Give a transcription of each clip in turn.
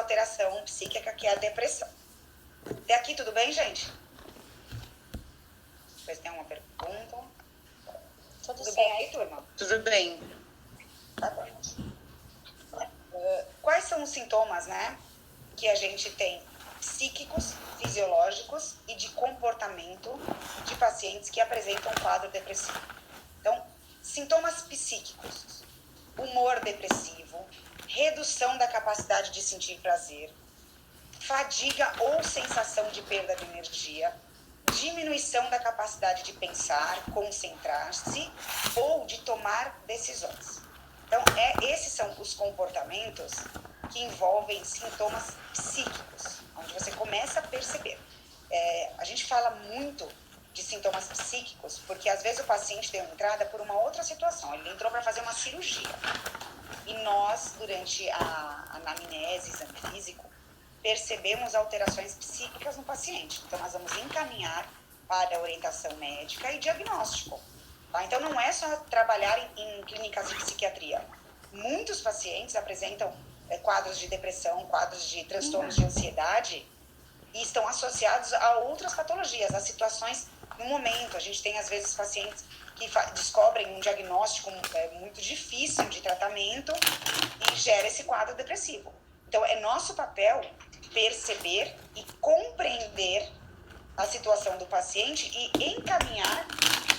alteração psíquica, que é a depressão. Até aqui tudo bem, gente? Depois tem uma pergunta. Tudo bem aí, turma? Tudo bem. Tá bom. Quais são os sintomas, né, que a gente tem psíquicos, fisiológicos e de comportamento de pacientes que apresentam um quadro depressivo? Então, sintomas psíquicos: humor depressivo, redução da capacidade de sentir prazer, fadiga ou sensação de perda de energia, diminuição da capacidade de pensar, concentrar-se ou de tomar decisões. Então, esses são os comportamentos que envolvem sintomas psíquicos, onde você começa a perceber. A gente fala muito de sintomas psíquicos, porque às vezes o paciente tem uma entrada por uma outra situação. Ele entrou para fazer uma cirurgia. E nós, durante a anamnese, exame físico, percebemos alterações psíquicas no paciente. Então, nós vamos encaminhar para a orientação médica e diagnóstico. Tá? Então, não é só trabalhar em clínicas de psiquiatria. Muitos pacientes apresentam quadros de depressão, quadros de transtornos de ansiedade e estão associados a outras patologias, a situações no momento. A gente tem, às vezes, pacientes que descobrem um diagnóstico muito difícil de tratamento e gera esse quadro depressivo. Então, é nosso papel perceber e compreender a situação do paciente e encaminhar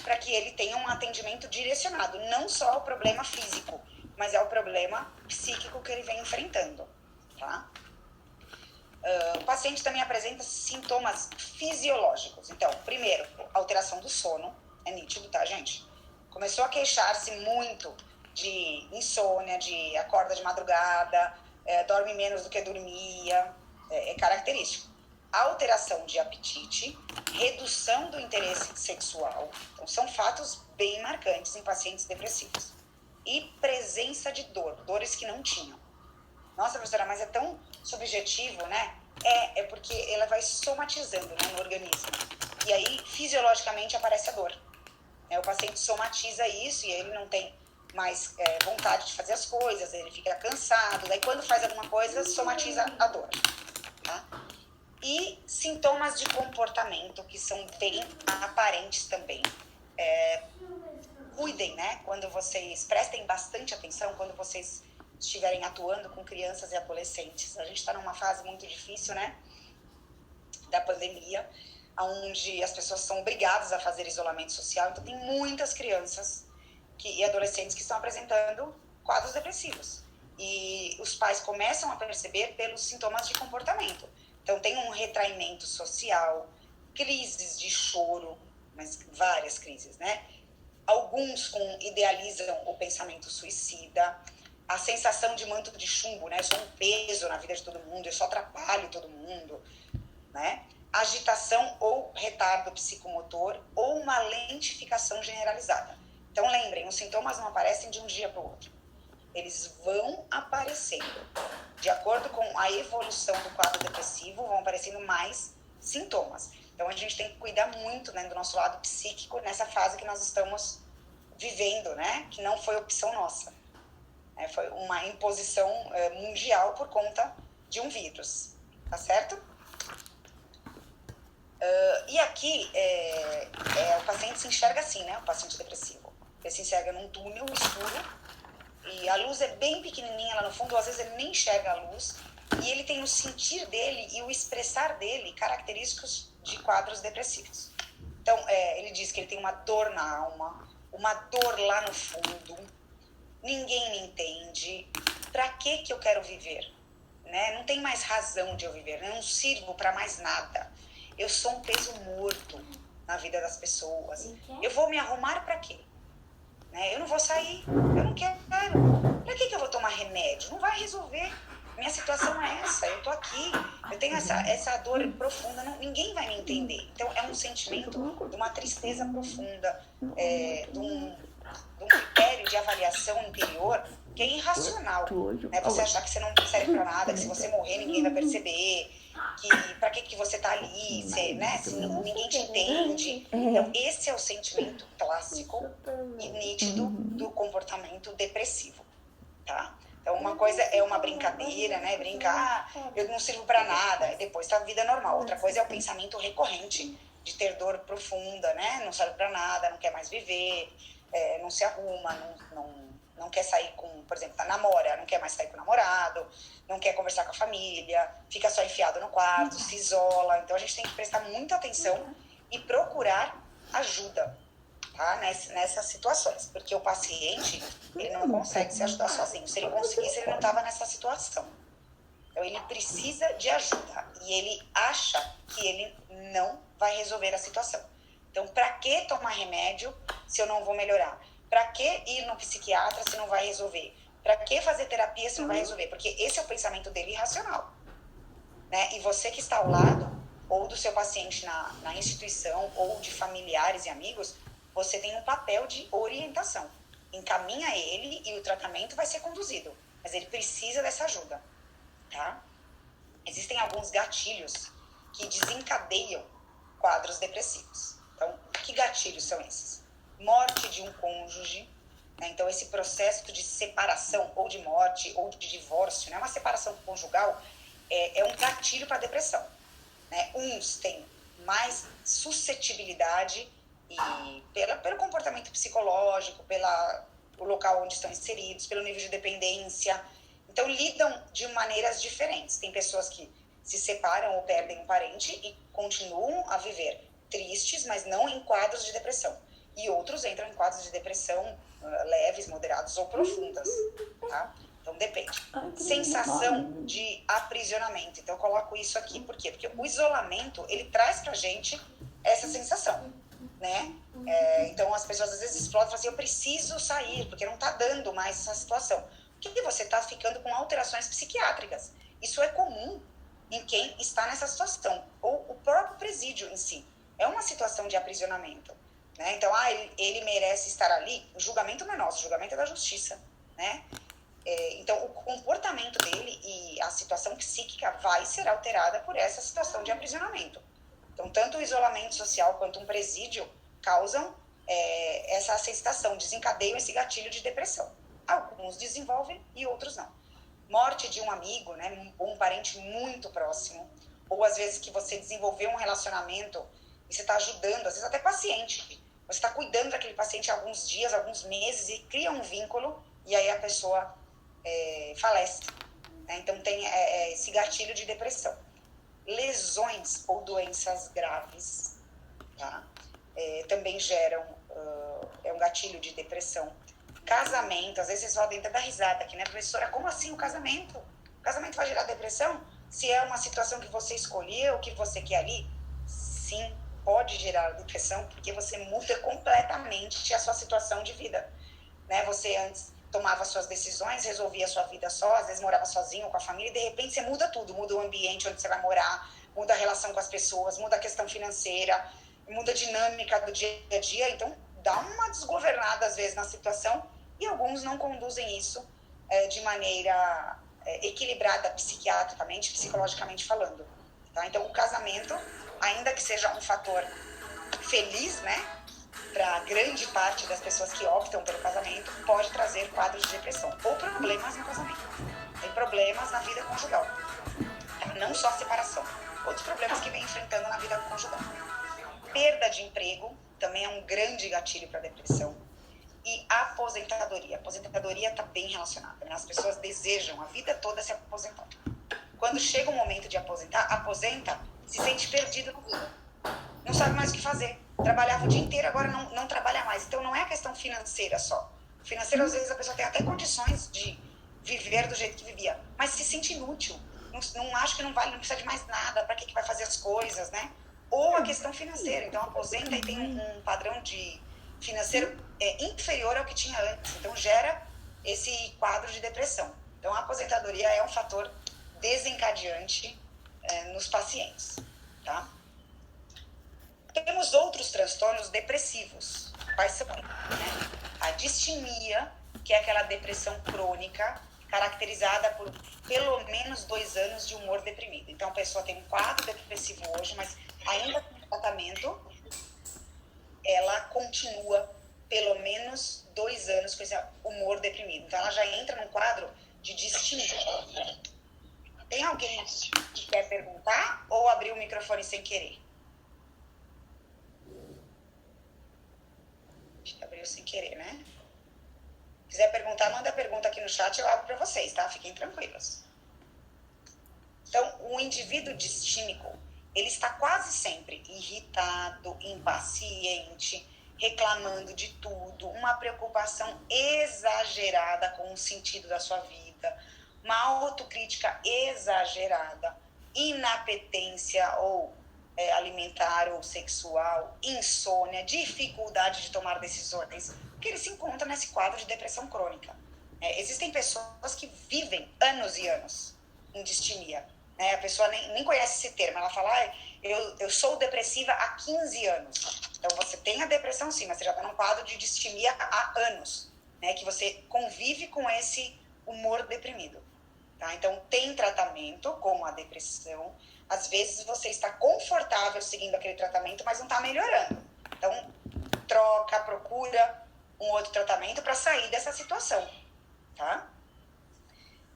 para que ele tenha um atendimento direcionado, não só o problema físico, mas é o problema psíquico que ele vem enfrentando, tá? O paciente também apresenta sintomas fisiológicos. Então, primeiro, alteração do sono, é nítido, tá, gente? Começou a queixar-se muito de insônia, de acorda de madrugada, dorme menos do que dormia, é característico. Alteração de apetite, redução do interesse sexual, então são fatos bem marcantes em pacientes depressivos. E presença de dores que não tinham. Nossa, professora, mas é tão subjetivo, né? É porque ela vai somatizando, né, no organismo. E aí, fisiologicamente, aparece a dor. O paciente somatiza isso e ele não tem mais vontade de fazer as coisas, ele fica cansado. Daí, quando faz alguma coisa, somatiza a dor. Tá? E sintomas de comportamento, que são bem aparentes também. Cuidem, né? Quando vocês prestem bastante atenção, quando vocês estiverem atuando com crianças e adolescentes. A gente está numa fase muito difícil, né? Da pandemia, onde as pessoas são obrigadas a fazer isolamento social. Então, tem muitas crianças e adolescentes que estão apresentando quadros depressivos. E os pais começam a perceber pelos sintomas de comportamento. Então, tem um retraimento social, crises de choro, mas várias crises, né? Alguns idealizam o pensamento suicida, a sensação de manto de chumbo, né? Eu sou um peso na vida de todo mundo, eu só atrapalho todo mundo, né? Agitação ou retardo psicomotor ou uma lentificação generalizada. Então, lembrem, os sintomas não aparecem de um dia para o outro. Eles vão aparecendo. De acordo com a evolução do quadro depressivo, vão aparecendo mais sintomas. Então, a gente tem que cuidar muito, né, do nosso lado psíquico nessa fase que nós estamos vivendo, né? Que não foi opção nossa. Foi uma imposição mundial por conta de um vírus. Tá certo? E aqui, o paciente se enxerga assim, né? O paciente depressivo. Ele se enxerga num túnel escuro e a luz é bem pequenininha lá no fundo, às vezes ele nem enxerga a luz, e ele tem o sentir dele e o expressar dele característicos de quadros depressivos. Então, ele diz que ele tem uma dor na alma, uma dor lá no fundo, ninguém me entende, pra que eu quero viver? Né? Não tem mais razão de eu viver, eu não sirvo para mais nada. Eu sou um peso morto na vida das pessoas. Eu vou me arrumar para quê? Né? Eu não vou sair, eu não quero. Para que eu vou tomar remédio? Não vai resolver. Minha situação é essa, eu tô aqui, eu tenho essa dor profunda, ninguém vai me entender. Então, é um sentimento de uma tristeza profunda, de um critério de avaliação interior que é irracional. Né? Você achar que você não serve para nada, que se você morrer ninguém vai perceber, que para que você tá ali, né? Se ninguém te entende. Então, esse é o sentimento clássico e nítido do comportamento depressivo. Tá? Então, uma coisa é uma brincadeira, né? Brincar, eu não sirvo para nada, e depois tá a vida normal. Outra coisa é o pensamento recorrente de ter dor profunda, né? Não serve para nada, não quer mais viver, não se arruma, não quer sair com, por exemplo, namora, não quer mais sair com o namorado, não quer conversar com a família, fica só enfiado no quarto, se isola. Então, a gente tem que prestar muita atenção e procurar ajuda, tá? Nessas situações, porque o paciente, ele não consegue se ajudar sozinho. Se ele conseguisse, ele não estava nessa situação. Então, ele precisa de ajuda e ele acha que ele não vai resolver a situação. Então, para que tomar remédio se eu não vou melhorar? Para que ir no psiquiatra se não vai resolver? Para que fazer terapia se não vai resolver? Porque esse é o pensamento dele irracional, né? E você que está ao lado, ou do seu paciente na instituição, ou de familiares e amigos, você tem um papel de orientação. Encaminha ele e o tratamento vai ser conduzido. Mas ele precisa dessa ajuda, tá? Existem alguns gatilhos que desencadeiam quadros depressivos. Então, que gatilhos são esses? Morte de um cônjuge, né? Então, esse processo de separação, ou de morte, ou de divórcio, né? Uma separação conjugal é um gatilho para a depressão, né? Uns têm mais suscetibilidade e pelo comportamento psicológico, pelo local onde estão inseridos, pelo nível de dependência. Então, lidam de maneiras diferentes. Tem pessoas que se separam ou perdem um parente e continuam a viver tristes, mas não em quadros de depressão. E outros entram em quadros de depressão leves, moderados ou profundas, tá? Então, depende. Sensação de aprisionamento. Então, eu coloco isso aqui. Por quê? Porque o isolamento, ele traz pra gente essa sensação, né? Então, as pessoas às vezes explodem e falam assim, eu preciso sair, porque não tá dando mais essa situação. Porque você tá ficando com alterações psiquiátricas. Isso é comum em quem está nessa situação. Ou o próprio presídio em si. É uma situação de aprisionamento, né? Então, ele merece estar ali. O julgamento não é nosso, o julgamento é da justiça, né? Então, o comportamento dele e a situação psíquica vai ser alterada por essa situação de aprisionamento. Então, tanto o isolamento social quanto um presídio causam essa sensação, desencadeiam esse gatilho de depressão. Alguns desenvolvem e outros não. Morte de um amigo, né, ou um parente muito próximo, ou às vezes que você desenvolveu um relacionamento e você está ajudando, às vezes até paciente, você está cuidando daquele paciente há alguns dias, alguns meses e cria um vínculo e aí a pessoa falece, né? Então tem esse gatilho de depressão. Lesões ou doenças graves, tá? Também geram um gatilho de depressão. Casamento, às vezes vocês podem até dar risada aqui, né, professora? Como assim o casamento? O casamento vai gerar depressão? Se é uma situação que você escolheu, que você quer ali, sim, pode gerar depressão, porque você muda completamente a sua situação de vida, né? Você antes tomava suas decisões, resolvia a sua vida só, às vezes morava sozinho com a família, e de repente você muda tudo, muda o ambiente onde você vai morar, muda a relação com as pessoas, muda a questão financeira, muda a dinâmica do dia a dia, então dá uma desgovernada às vezes na situação, e alguns não conduzem isso de maneira equilibrada psiquiatricamente, psicologicamente falando, tá? Então o casamento, ainda que seja um fator feliz, né, para grande parte das pessoas que optam pelo casamento, pode trazer quadros de depressão ou problemas no casamento. Tem problemas na vida conjugal, tá? Não só separação, outros problemas que vem enfrentando na vida conjugal. Perda de emprego também é um grande gatilho para depressão. E aposentadoria. A aposentadoria está bem relacionada, né? As pessoas desejam a vida toda se aposentar. Quando chega o momento de aposentar, aposenta, se sente perdido na vida. Não sabe mais o que fazer. Trabalhava o dia inteiro, agora não trabalha mais. Então, não é a questão financeira só. Financeira, às vezes, a pessoa tem até condições de viver do jeito que vivia, mas se sente inútil. Não acha que não vale, não precisa de mais nada. Para que vai fazer as coisas, né? Ou a questão financeira. Então, aposenta e tem um padrão de financeiro inferior ao que tinha antes. Então, gera esse quadro de depressão. Então, a aposentadoria é um fator desencadeante nos pacientes, tá? Temos outros transtornos depressivos. Quais são? Né? A distimia, que é aquela depressão crônica, caracterizada por pelo menos 2 anos de humor deprimido. Então, a pessoa tem um quadro depressivo hoje, mas ainda com tratamento, ela continua pelo menos 2 anos com esse humor deprimido. Então, ela já entra num quadro de distimia. Tem alguém que quer perguntar ou abriu o microfone sem querer? Acho que abriu sem querer, né? Se quiser perguntar, manda a pergunta aqui no chat, eu abro para vocês, tá? Fiquem tranquilos. Então, o indivíduo distímico, ele está quase sempre irritado, impaciente, reclamando de tudo, uma preocupação exagerada com o sentido da sua vida, uma autocrítica exagerada, inapetência ou alimentar ou sexual, insônia, dificuldade de tomar decisões, porque ele se encontra nesse quadro de depressão crônica. Existem pessoas que vivem anos e anos em distimia. A pessoa nem conhece esse termo, ela fala, eu sou depressiva há 15 anos. Então você tem a depressão sim, mas você já está num quadro de distimia há anos, né, que você convive com esse humor deprimido. Tá? Então tem tratamento, como a depressão. Às vezes você está confortável seguindo aquele tratamento, mas não está melhorando. Então troca, procura um outro tratamento para sair dessa situação. Tá?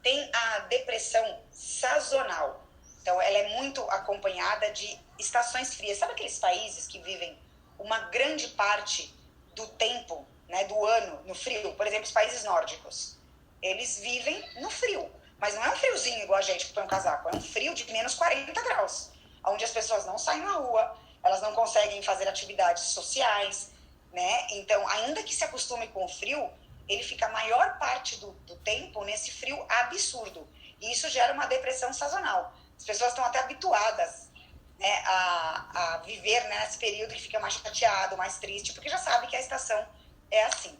Tem a depressão sazonal. Então, ela é muito acompanhada de estações frias. Sabe aqueles países que vivem uma grande parte do tempo, né, do ano no frio? Por exemplo, os países nórdicos. Eles vivem no frio. Mas não é um friozinho igual a gente que põe um casaco. É um frio de menos 40 graus. Onde as pessoas não saem na rua, elas não conseguem fazer atividades sociais, né? Então, ainda que se acostume com o frio, ele fica a maior parte do tempo nesse frio absurdo. E isso gera uma depressão sazonal. As pessoas estão até habituadas, né, a viver, né, nesse período que fica mais chateado, mais triste, porque já sabe que a estação é assim.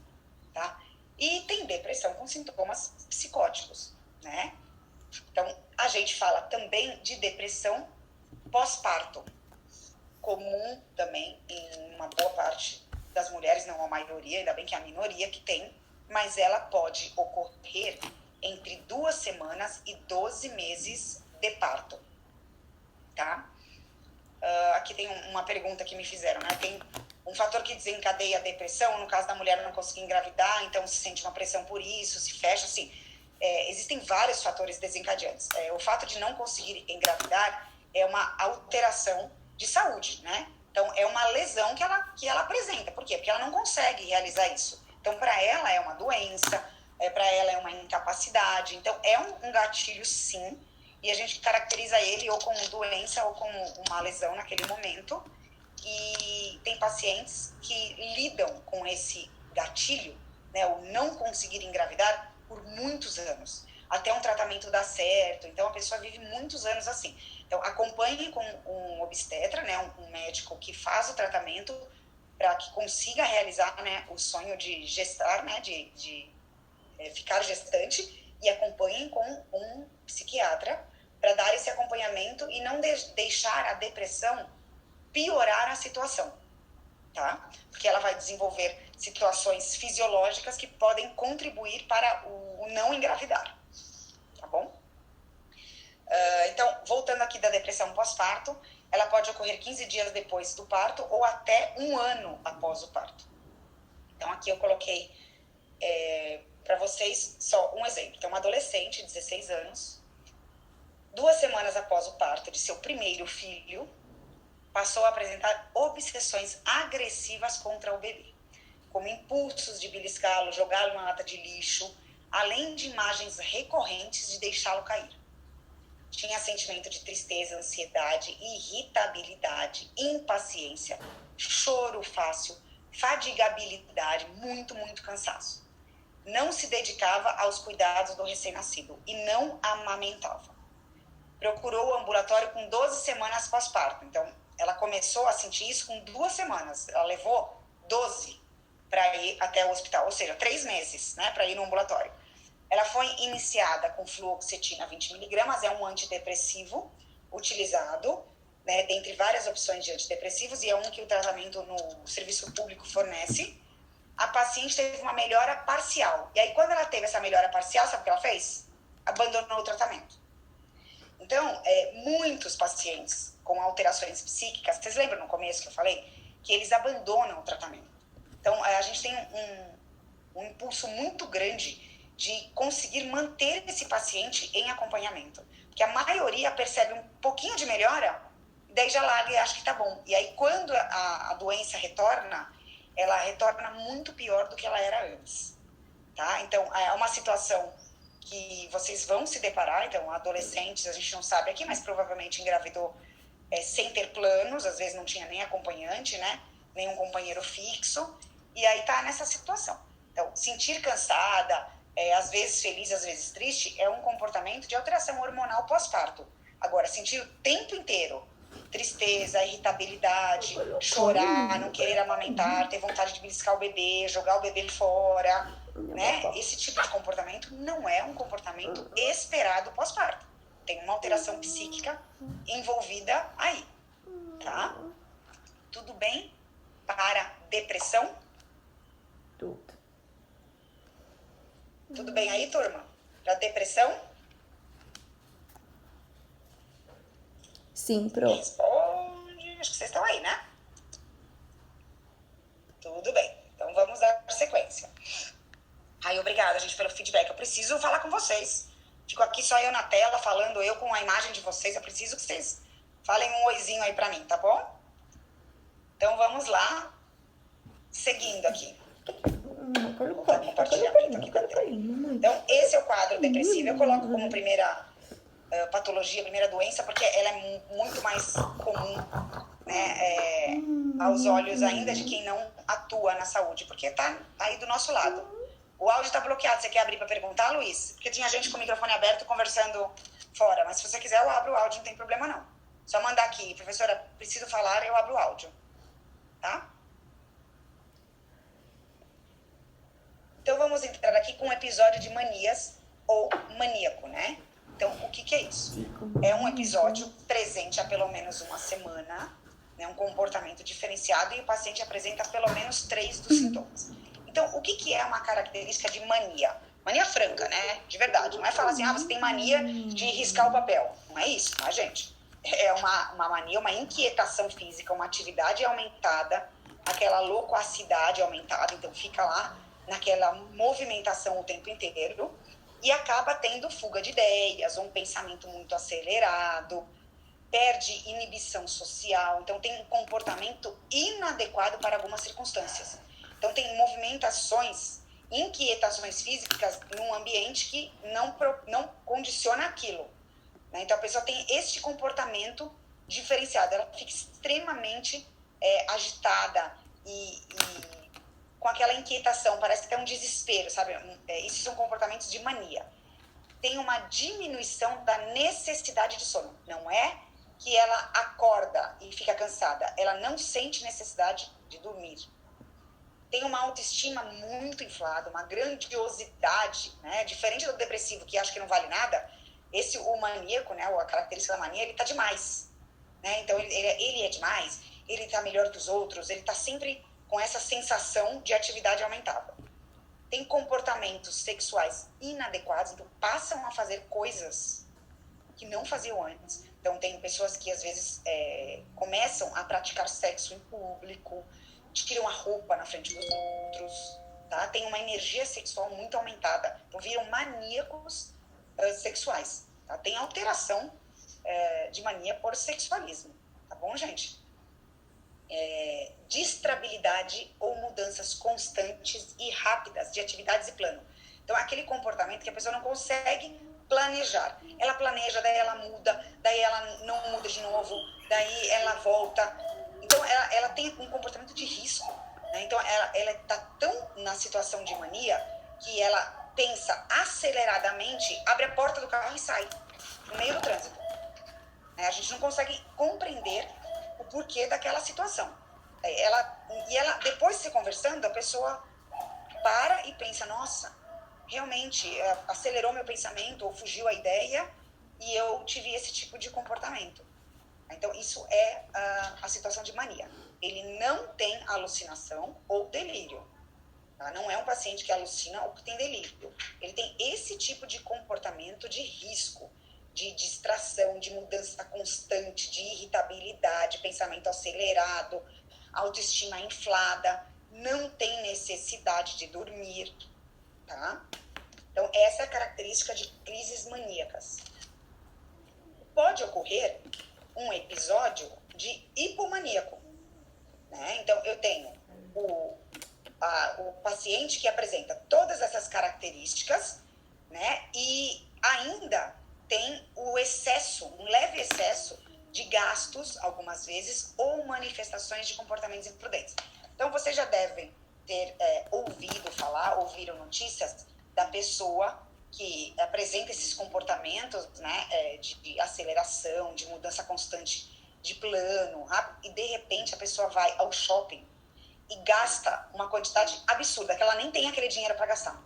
Tá? E tem depressão com sintomas psicóticos. Né? Então, a gente fala também de depressão pós-parto. Comum também em uma boa parte das mulheres, não a maioria, ainda bem que é a minoria que tem, mas ela pode ocorrer entre 2 semanas e 12 meses de parto, tá? Aqui tem uma pergunta que me fizeram, né? Tem um fator que desencadeia a depressão, no caso da mulher não conseguir engravidar, então se sente uma pressão por isso, se fecha, assim. Existem vários fatores desencadeantes. O fato de não conseguir engravidar é uma alteração de saúde, né? Então, é uma lesão que ela apresenta. Por quê? Porque ela não consegue realizar isso. Então, para ela é uma doença, para ela é uma incapacidade. Então, é um gatilho, sim, e a gente caracteriza ele ou como doença ou como uma lesão naquele momento. E tem pacientes que lidam com esse gatilho, né, o não conseguir engravidar, por muitos anos, até um tratamento dar certo. Então, a pessoa vive muitos anos assim. Então, acompanhe com um obstetra, né, um médico que faz o tratamento para que consiga realizar, né, o sonho de gestar, né, de ficar gestante, e acompanhem com um psiquiatra para dar esse acompanhamento e não deixar a depressão piorar a situação, tá? Porque ela vai desenvolver situações fisiológicas que podem contribuir para o não engravidar, tá bom? Então, voltando aqui da depressão pós-parto, ela pode ocorrer 15 dias depois do parto ou até 1 ano após o parto. Então, aqui eu coloquei para vocês só um exemplo. Então, uma adolescente de 16 anos, 2 semanas após o parto de seu primeiro filho, passou a apresentar obsessões agressivas contra o bebê, como impulsos de beliscá-lo, jogá-lo na lata de lixo, além de imagens recorrentes de deixá-lo cair. Tinha sentimento de tristeza, ansiedade, irritabilidade, impaciência, choro fácil, fadigabilidade, muito cansaço. Não se dedicava aos cuidados do recém-nascido e não amamentava. Procurou o ambulatório com 12 semanas pós-parto. Então, ela começou a sentir isso com 2 semanas. Ela levou 12 para ir até o hospital, ou seja, 3 meses, né, para ir no ambulatório. Ela foi iniciada com fluoxetina 20 miligramas, é um antidepressivo utilizado, né, dentre várias opções de antidepressivos, e é um que o tratamento no serviço público fornece. A paciente teve uma melhora parcial. E aí, quando ela teve essa melhora parcial, sabe o que ela fez? Abandonou o tratamento. Então, muitos pacientes com alterações psíquicas, vocês lembram no começo que eu falei? Que eles abandonam o tratamento. Então, a gente tem um impulso muito grande de conseguir manter esse paciente em acompanhamento. Porque a maioria percebe um pouquinho de melhora, daí já larga e acha que tá bom. E aí, quando a doença retorna, ela retorna muito pior do que ela era antes. Tá? Então, é uma situação que vocês vão se deparar. Então, adolescentes, a gente não sabe aqui, mas provavelmente engravidou sem ter planos, às vezes não tinha nem acompanhante, né? Nenhum companheiro fixo, e aí tá nessa situação. Então, sentir cansada, às vezes feliz, às vezes triste, é um comportamento de alteração hormonal pós-parto. Agora, sentir o tempo inteiro tristeza, irritabilidade, chorar, não querer amamentar, ter vontade de beliscar o bebê, jogar o bebê fora, né? Esse tipo de comportamento não é um comportamento esperado pós-parto. Tem uma alteração psíquica envolvida aí, tá? Tudo bem para depressão? Tudo. Tudo bem aí, turma? Para depressão? Sim, pro. Responde. Acho que vocês estão aí, né? Tudo bem. Então vamos dar sequência. Aí, obrigada, gente, pelo feedback. Eu preciso falar com vocês. Fico aqui só eu na tela, falando eu com a imagem de vocês. Eu preciso que vocês falem um oizinho aí pra mim, tá bom? Então vamos lá. Seguindo aqui. Vou botar compartilhamento aqui da tela. Então, esse é o quadro depressivo. Eu coloco como primeira patologia, primeira doença, porque ela é muito mais comum, né, aos olhos ainda de quem não atua na saúde, porque tá aí do nosso lado. O áudio está bloqueado. Você quer abrir para perguntar, Luiz? Porque tinha gente com o microfone aberto conversando fora. Mas se você quiser, eu abro o áudio, não tem problema não. Só mandar aqui, professora, preciso falar, eu abro o áudio. Tá? Então vamos entrar aqui com um episódio de manias ou maníaco, né? Então, o que é isso? É um episódio presente há pelo menos uma semana, né? Um comportamento diferenciado, e o paciente apresenta pelo menos 3 dos sintomas. Então, o que é uma característica de mania? Mania franca, né? De verdade. Não é falar assim, você tem mania de riscar o papel. Não é isso, tá, gente? É uma mania, uma inquietação física, uma atividade aumentada, aquela loquacidade aumentada, então fica lá naquela movimentação o tempo inteiro e acaba tendo fuga de ideias, um pensamento muito acelerado, perde inibição social, então tem um comportamento inadequado para algumas circunstâncias. Então tem movimentações, inquietações físicas num ambiente que não condiciona aquilo. Né? Então a pessoa tem este comportamento diferenciado, ela fica extremamente agitada e com aquela inquietação, parece que tem um desespero, sabe? Isso são comportamentos de mania. Tem uma diminuição da necessidade de sono. Não é que ela acorda e fica cansada, ela não sente necessidade de dormir. Tem uma autoestima muito inflada, uma grandiosidade, né? Diferente do depressivo, que acha que não vale nada, o maníaco, né? A característica da mania, ele tá demais. Né? Então, ele é demais, ele tá melhor que os outros, ele tá sempre com essa sensação de atividade aumentada. Tem comportamentos sexuais inadequados, então passam a fazer coisas que não faziam antes. Então, tem pessoas que, às vezes, começam a praticar sexo em público, tiram a roupa na frente dos outros, tá? Tem uma energia sexual muito aumentada. Então, viram maníacos sexuais. Tá? Tem alteração de mania por sexualismo. Tá bom, gente? Distrabilidade ou mudanças constantes e rápidas de atividades e plano. Então, aquele comportamento que a pessoa não consegue planejar. Ela planeja, daí ela muda, daí ela não muda de novo, daí ela volta. Então, ela tem um comportamento de risco. Né? Então, ela está tão na situação de mania que ela pensa aceleradamente, abre a porta do carro e sai no meio do trânsito. A gente não consegue compreender o porquê daquela situação. Ela, depois de se conversando, a pessoa para e pensa, nossa, realmente acelerou meu pensamento ou fugiu a ideia e eu tive esse tipo de comportamento. Então, isso é a situação de mania. Ele não tem alucinação ou delírio. Tá? Não é um paciente que alucina ou que tem delírio. Ele tem esse tipo de comportamento de risco, de distração, de mudança constante, de irritabilidade, pensamento acelerado, autoestima inflada, não tem necessidade de dormir, tá? Então, essa é a característica de crises maníacas. Pode ocorrer um episódio de hipomaníaco, né? Então, eu tenho o paciente que apresenta todas essas características, né? E ainda tem o excesso, um leve excesso de gastos, algumas vezes, ou manifestações de comportamentos imprudentes. Então, vocês já devem ter ouviram notícias da pessoa que apresenta esses comportamentos, né, de aceleração, de mudança constante de plano, e de repente a pessoa vai ao shopping e gasta uma quantidade absurda, que ela nem tem aquele dinheiro para gastar.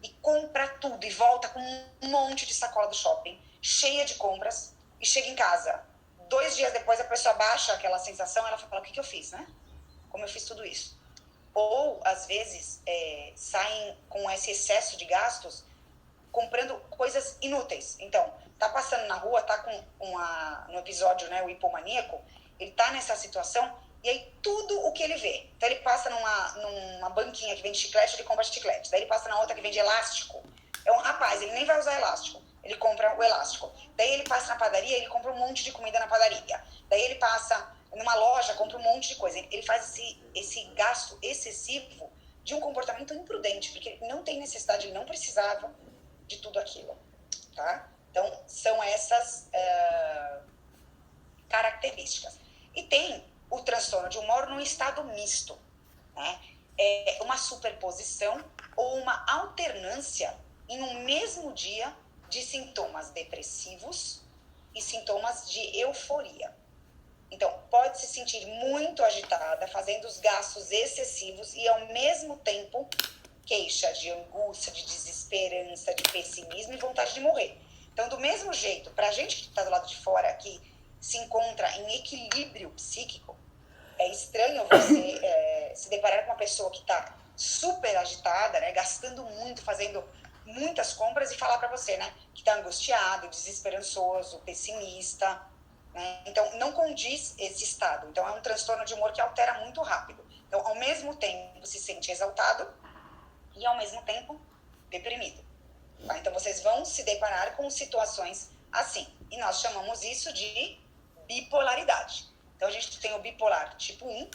E compra tudo e volta com um monte de sacola do shopping, cheia de compras, e chega em casa. 2 dias depois a pessoa baixa aquela sensação, ela fala, o que eu fiz, né? Como eu fiz tudo isso? Ou, às vezes, saem com esse excesso de gastos comprando coisas inúteis. Então, tá passando na rua, tá no episódio, né, o hipomaníaco, ele tá nessa situação, e aí tudo o que ele vê. Então, ele passa numa banquinha que vende chiclete, ele compra chiclete. Daí ele passa na outra que vende elástico. É um rapaz, ele nem vai usar elástico. Ele compra o elástico. Daí ele passa na padaria, ele compra um monte de comida na padaria. Daí ele passa numa loja, compra um monte de coisa. Ele faz esse gasto excessivo de um comportamento imprudente, porque ele não tem necessidade, ele não precisava de tudo aquilo, tá? Então, são essas características. E tem o transtorno de humor num estado misto, né? É uma superposição ou uma alternância em um mesmo dia de sintomas depressivos e sintomas de euforia. Então, pode se sentir muito agitada, fazendo os gastos excessivos e, ao mesmo tempo, queixa de angústia, de desesperança, de pessimismo e vontade de morrer. Então, do mesmo jeito, para a gente que está do lado de fora, que se encontra em equilíbrio psíquico, é estranho você se deparar com uma pessoa que está super agitada, né, gastando muito, fazendo muitas compras e falar para você, né, que está angustiado, desesperançoso, pessimista, né? Então, não condiz esse estado. Então, é um transtorno de humor que altera muito rápido. Então, ao mesmo tempo, se sente exaltado e, ao mesmo tempo, deprimido. Tá? Então, vocês vão se deparar com situações assim. E nós chamamos isso de bipolaridade. Então, a gente tem o bipolar tipo 1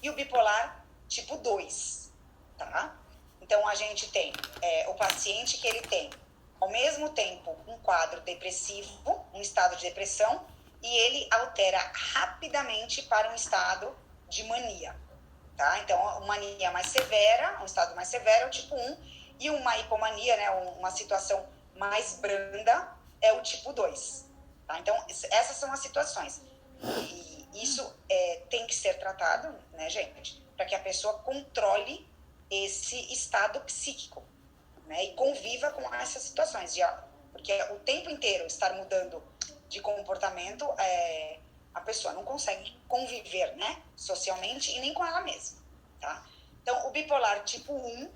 e o bipolar tipo 2. Tá? Então, a gente tem o paciente que ele tem, ao mesmo tempo, um quadro depressivo, um estado de depressão, e ele altera rapidamente para um estado de mania. Tá? Então, uma mania mais severa, um estado mais severo é o tipo 1, e uma hipomania, né, uma situação mais branda, é o tipo 2. Tá? Então, essas são as situações. E isso tem que ser tratado, né, gente, para que a pessoa controle esse estado psíquico, né, e conviva com essas situações. Porque o tempo inteiro estar mudando de comportamento, a pessoa não consegue conviver, né, socialmente e nem com ela mesma, tá? Então, o bipolar tipo 1,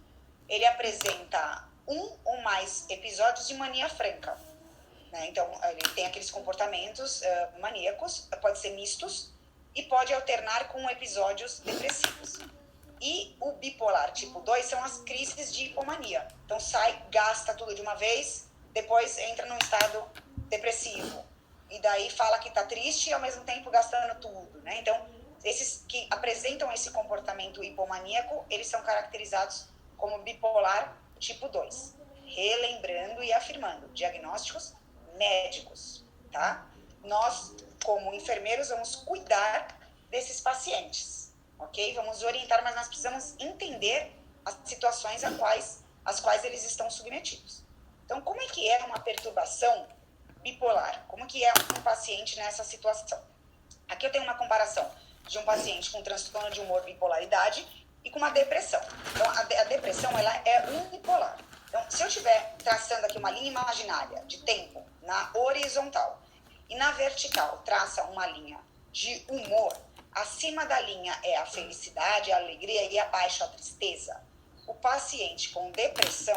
ele apresenta um ou mais episódios de mania franca, né? Então, ele tem aqueles comportamentos maníacos, pode ser mistos, e pode alternar com episódios depressivos. E o bipolar tipo 2 são as crises de hipomania. Então, gasta tudo de uma vez, depois entra num estado depressivo. E daí fala que está triste e, ao mesmo tempo, gastando tudo, né? Então, esses que apresentam esse comportamento hipomaníaco, eles são caracterizados como bipolar tipo 2. Relembrando e afirmando, diagnósticos médicos, tá? Nós, como enfermeiros, vamos cuidar desses pacientes, ok? Vamos orientar, mas nós precisamos entender as situações às quais eles estão submetidos. Então, como é que é uma perturbação bipolar? Como que é um paciente nessa situação? Aqui eu tenho uma comparação de um paciente com transtorno de humor, bipolaridade, e com uma depressão. Então, a depressão, ela é unipolar. Então, se eu estiver traçando aqui uma linha imaginária de tempo na horizontal e na vertical traça uma linha de humor, acima da linha é a felicidade, a alegria, e abaixo a tristeza. O paciente com depressão,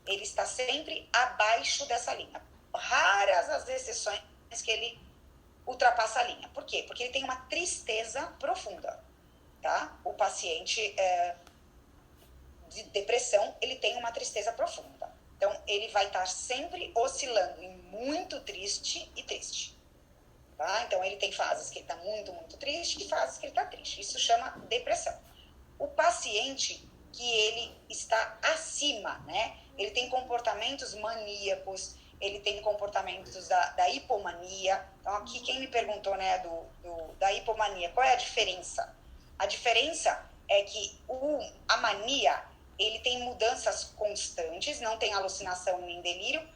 ele está sempre abaixo dessa linha. Raras as exceções que ele ultrapassa a linha. Por quê? Porque ele tem uma tristeza profunda, tá? O paciente de depressão, ele tem uma tristeza profunda. Então, ele vai estar sempre oscilando em muito triste e triste. Tá? Então, ele tem fases que ele está muito, muito triste e fases que ele está triste. Isso chama depressão. O paciente que ele está acima, né? Ele tem comportamentos maníacos, ele tem comportamentos da hipomania. Então, aqui, quem me perguntou, né, da hipomania, qual é a diferença? A diferença é que a mania, ele tem mudanças constantes, não tem alucinação nem delírio,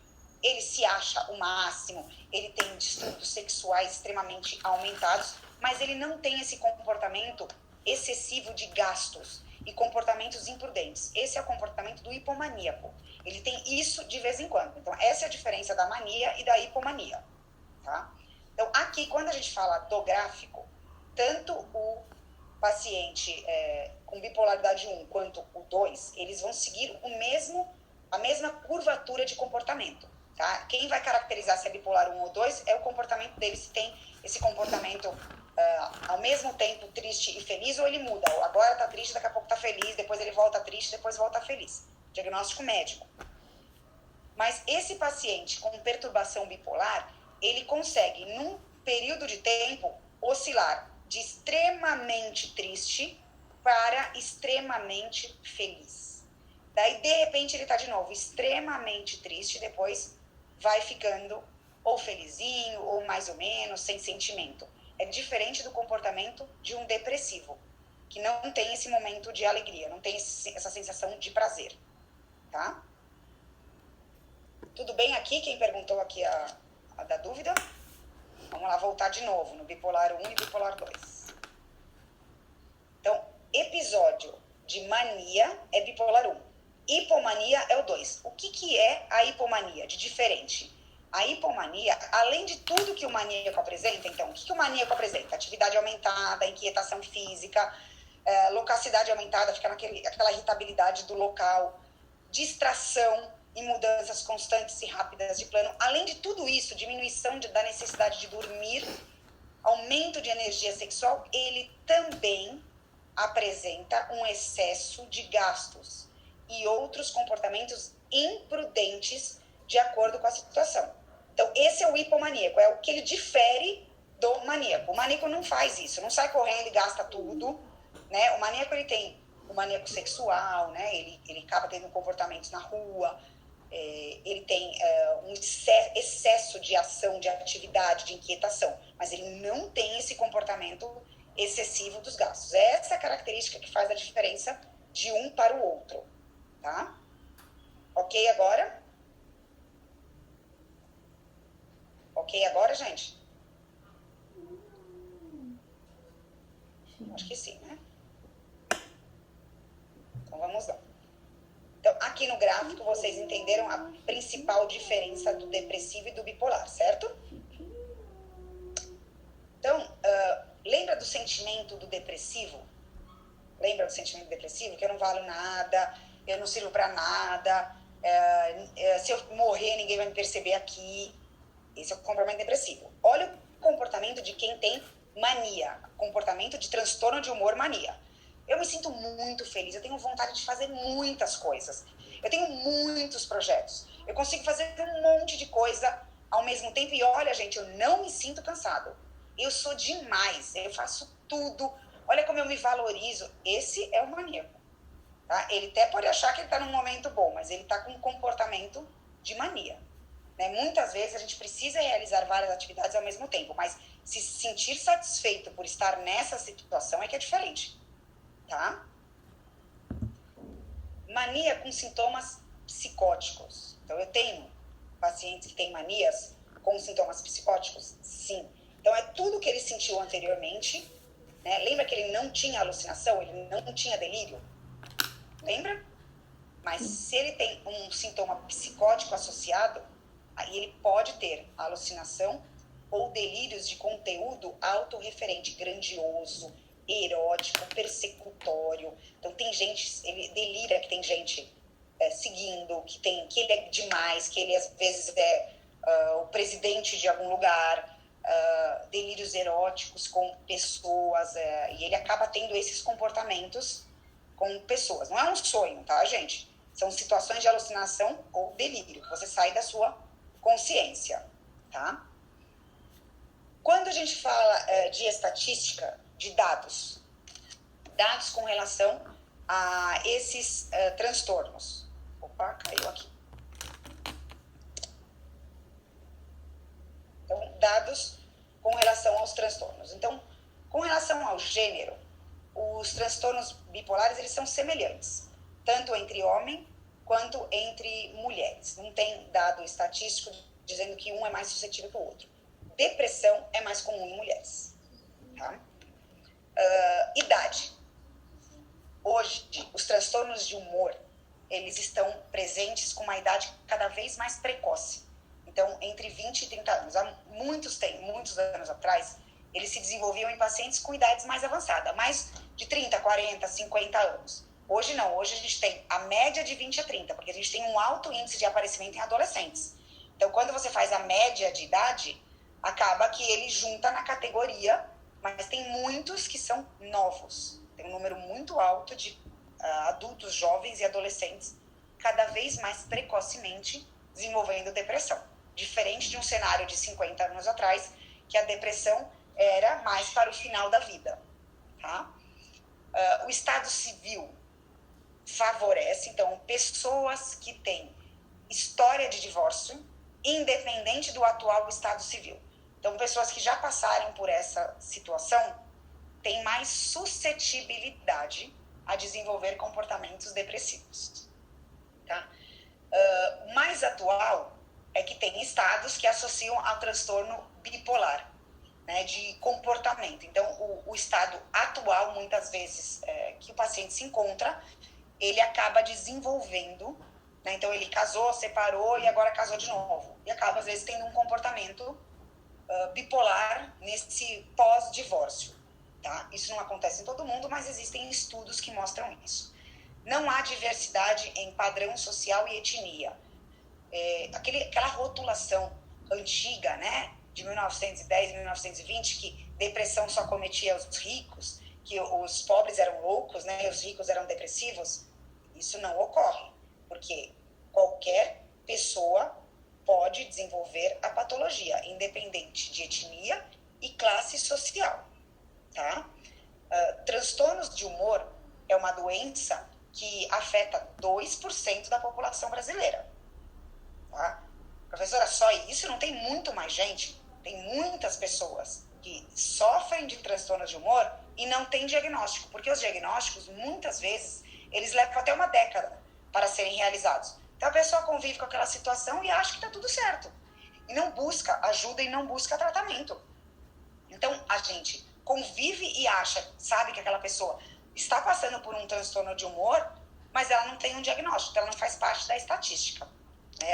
ele se acha o máximo, ele tem distúrbios sexuais extremamente aumentados, mas ele não tem esse comportamento excessivo de gastos e comportamentos imprudentes. Esse é o comportamento do hipomaníaco. Ele tem isso de vez em quando. Então, essa é a diferença da mania e da hipomania. Tá? Então, aqui, quando a gente fala do gráfico, tanto o paciente com bipolaridade 1 quanto o 2, eles vão seguir a mesma curvatura de comportamento. Tá? Quem vai caracterizar se é bipolar 1 ou 2 é o comportamento dele, se tem esse comportamento ao mesmo tempo triste e feliz, ou ele muda. Agora tá triste, daqui a pouco tá feliz, depois ele volta triste, depois volta feliz. Diagnóstico médico. Mas esse paciente com perturbação bipolar, ele consegue, num período de tempo, oscilar de extremamente triste para extremamente feliz. Daí, de repente, ele tá de novo extremamente triste, depois vai ficando ou felizinho, ou mais ou menos, sem sentimento. É diferente do comportamento de um depressivo, que não tem esse momento de alegria, não tem essa sensação de prazer, tá? Tudo bem aqui? Quem perguntou aqui a da dúvida? Vamos lá, voltar de novo no bipolar 1 e bipolar 2. Então, episódio de mania é bipolar 1. Hipomania é o 2. O que é a hipomania de diferente? A hipomania, além de tudo que o maníaco apresenta, então, o que o maníaco apresenta? Atividade aumentada, inquietação física, locacidade aumentada, fica aquela irritabilidade do local, distração e mudanças constantes e rápidas de plano. Além de tudo isso, diminuição da necessidade de dormir, aumento de energia sexual, ele também apresenta um excesso de gastos e outros comportamentos imprudentes de acordo com a situação. Então, esse é o hipomaníaco, é o que ele difere do maníaco. O maníaco não faz isso, não sai correndo e gasta tudo, né? O maníaco, ele tem o maníaco sexual, né? Ele acaba tendo comportamentos na rua, ele tem um excesso de ação, de atividade, de inquietação, mas ele não tem esse comportamento excessivo dos gastos. É essa característica que faz a diferença de um para o outro, tá? Ok agora? Ok agora, gente? Sim. Acho que sim, né? Então, vamos lá. Então, aqui no gráfico, vocês entenderam a principal diferença do depressivo e do bipolar, certo? Então, lembra do sentimento do depressivo? Lembra do sentimento depressivo? Que eu não valho nada, eu não sirvo para nada, se eu morrer, ninguém vai me perceber aqui. Esse é o comportamento depressivo. Olha o comportamento de quem tem mania, comportamento de transtorno de humor mania. Eu me sinto muito feliz, eu tenho vontade de fazer muitas coisas, eu tenho muitos projetos, eu consigo fazer um monte de coisa ao mesmo tempo e olha, gente, eu não me sinto cansado. Eu sou demais, eu faço tudo, olha como eu me valorizo. Esse é o maníaco. Tá? Ele até pode achar que ele está num momento bom, mas ele está com um comportamento de mania. Né? Muitas vezes a gente precisa realizar várias atividades ao mesmo tempo, mas se sentir satisfeito por estar nessa situação é que é diferente. Tá? Mania com sintomas psicóticos. Então, eu tenho pacientes que têm manias com sintomas psicóticos? Sim. Então, é tudo que ele sentiu anteriormente. Né? Lembra que ele não tinha alucinação? Ele não tinha delírio? Lembra? Mas se ele tem um sintoma psicótico associado, aí ele pode ter alucinação ou delírios de conteúdo autorreferente, grandioso, erótico, persecutório. Então, tem gente, ele delira que tem gente seguindo, que ele é demais, que ele às vezes é o presidente de algum lugar, delírios eróticos com pessoas, e ele acaba tendo esses comportamentos com pessoas. Não é um sonho, tá, gente? São situações de alucinação ou delírio. Você sai da sua consciência, tá? Quando a gente fala de estatística, de dados com relação a esses transtornos. Opa, caiu aqui. Então, dados com relação aos transtornos. Então, com relação ao gênero, os transtornos bipolares, eles são semelhantes, tanto entre homem quanto entre mulheres. Não tem dado estatístico dizendo que um é mais suscetível que o outro. Depressão é mais comum em mulheres. Tá? Idade. Hoje, os transtornos de humor, eles estão presentes com uma idade cada vez mais precoce. Então, entre 20 e 30 anos. Há muitos anos atrás, eles se desenvolviam em pacientes com idades mais avançadas, mais de 30, 40, 50 anos. Hoje não, hoje a gente tem a média de 20 a 30, porque a gente tem um alto índice de aparecimento em adolescentes. Então, quando você faz a média de idade, acaba que ele junta na categoria, mas tem muitos que são novos. Tem um número muito alto de adultos, jovens e adolescentes, cada vez mais precocemente desenvolvendo depressão. Diferente de um cenário de 50 anos atrás, que a depressão era mais para o final da vida. Tá? O estado civil favorece, então, pessoas que têm história de divórcio, independente do atual estado civil. Então, pessoas que já passaram por essa situação têm mais suscetibilidade a desenvolver comportamentos depressivos. Tá? O mais atual é que tem estados que associam ao transtorno bipolar, né, de comportamento. Então, o estado atual, muitas vezes, que o paciente se encontra, ele acaba desenvolvendo, né, então ele casou, separou e agora casou de novo. E acaba, às vezes, tendo um comportamento bipolar nesse pós-divórcio. Tá? Isso não acontece em todo mundo, mas existem estudos que mostram isso. Não há diversidade em padrão social e etnia. Aquela rotulação antiga, né, de 1910, 1920, que depressão só cometia os ricos, que os pobres eram loucos, né, e os ricos eram depressivos, isso não ocorre, porque qualquer pessoa pode desenvolver a patologia, independente de etnia e classe social. Tá? Transtornos de humor é uma doença que afeta 2% da população brasileira. Tá? Professora, só isso? Não tem muito mais gente? Tem muitas pessoas que sofrem de transtornos de humor e não têm diagnóstico, porque os diagnósticos, muitas vezes, eles levam até uma década para serem realizados. Então a pessoa convive com aquela situação e acha que está tudo certo. E não busca ajuda e não busca tratamento. Então a gente convive e acha, sabe que aquela pessoa está passando por um transtorno de humor, mas ela não tem um diagnóstico, ela não faz parte da estatística.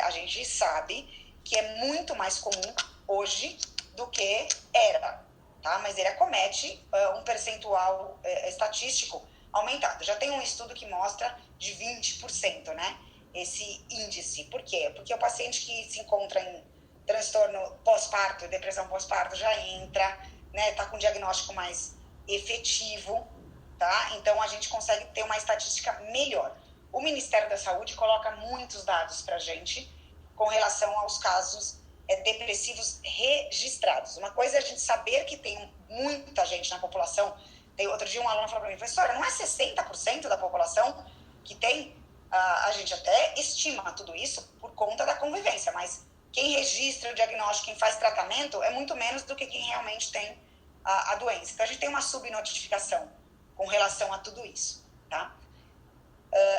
A gente sabe que é muito mais comum hoje do que era, tá? Mas ele acomete um percentual estatístico aumentado. Já tem um estudo que mostra de 20%, né? Esse índice. Por quê? Porque o paciente que se encontra em transtorno pós-parto, depressão pós-parto, já entra, né? Tá com um diagnóstico mais efetivo, tá? Então a gente consegue ter uma estatística melhor. O Ministério da Saúde coloca muitos dados pra gente com relação aos casos depressivos registrados. Uma coisa é a gente saber que tem muita gente na população. Outro dia um aluno falou para mim, professora, não é 60% da população que tem? A gente até estima tudo isso por conta da convivência, mas quem registra o diagnóstico, quem faz tratamento, é muito menos do que quem realmente tem a doença. Então a gente tem uma subnotificação com relação a tudo isso, tá?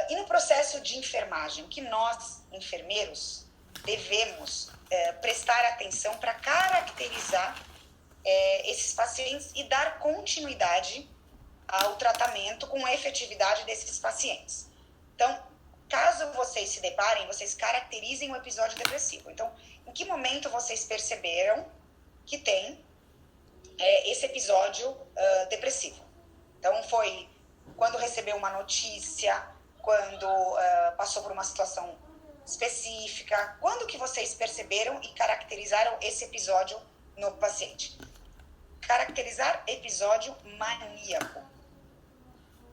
E no processo de enfermagem, o que nós, enfermeiros, devemos prestar atenção para caracterizar esses pacientes e dar continuidade ao tratamento com a efetividade desses pacientes. Então, caso vocês se deparem, vocês caracterizem o episódio depressivo. Então, em que momento vocês perceberam que tem esse episódio depressivo? Então, foi quando recebeu uma notícia, quando passou por uma situação específica, quando que vocês perceberam e caracterizaram esse episódio no paciente? Caracterizar episódio maníaco.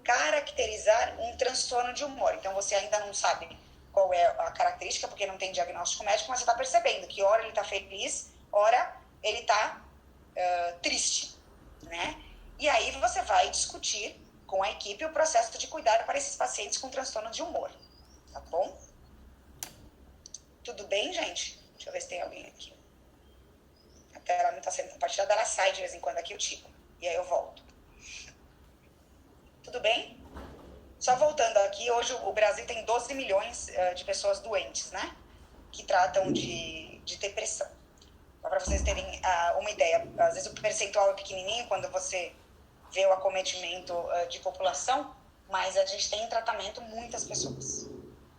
caracterizar um transtorno de humor. Então, você ainda não sabe qual é a característica, porque não tem diagnóstico médico, mas você está percebendo que hora ele está feliz, hora ele está triste, né? E aí você vai discutir com a equipe o processo de cuidar para esses pacientes com transtorno de humor, tá bom? Tudo bem, gente? Deixa eu ver se tem alguém aqui. A tela não está sendo compartilhada, ela sai de vez em quando aqui, eu tiro. E aí eu volto. Tudo bem? Só voltando aqui, hoje o Brasil tem 12 milhões de pessoas doentes, né? Que tratam de depressão. Só para vocês terem uma ideia. Às vezes o percentual é pequenininho quando você vê o acometimento de população, mas a gente tem em tratamento muitas pessoas,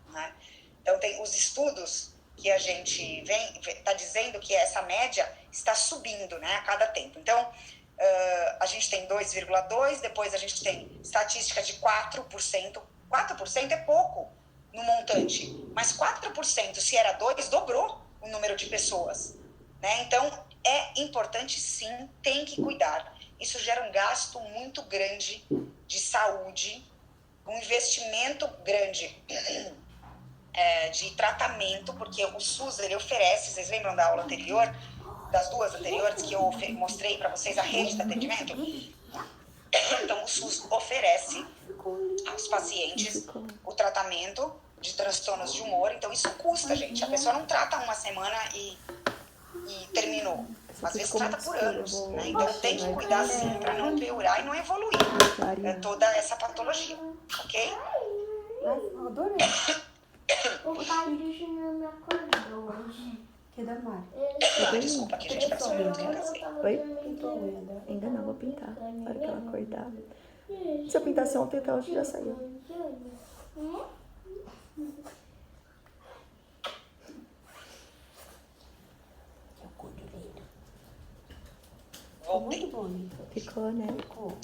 né? Então, tem os estudos que a gente está dizendo que essa média está subindo, né, a cada tempo. Então, a gente tem 2,2%, depois a gente tem estatística de 4%. 4% é pouco no montante, mas 4%, se era 2%, dobrou o número de pessoas, né? Então, é importante sim, tem que cuidar. Isso gera um gasto muito grande de saúde, um investimento grande de tratamento, porque o SUS ele oferece, vocês lembram da aula anterior, das duas anteriores que eu mostrei para vocês a rede de atendimento? Então o SUS oferece aos pacientes o tratamento de transtornos de humor, então isso custa, gente. A pessoa não trata uma semana e terminou. Às vezes trata por anos, né? Então tem que cuidar sim para não piorar e não evoluir toda essa patologia, ok? Eu adorei. O pai me acordou hoje. Que da Mari? Desculpa aqui, gente, peço muito que eu casei. Oi? Ainda não, vou pintar. Na hora que ela acordar. Se eu pintasse ontem, até hoje já saiu. Voltei. Muito bonito. Ficou, né? Ficou.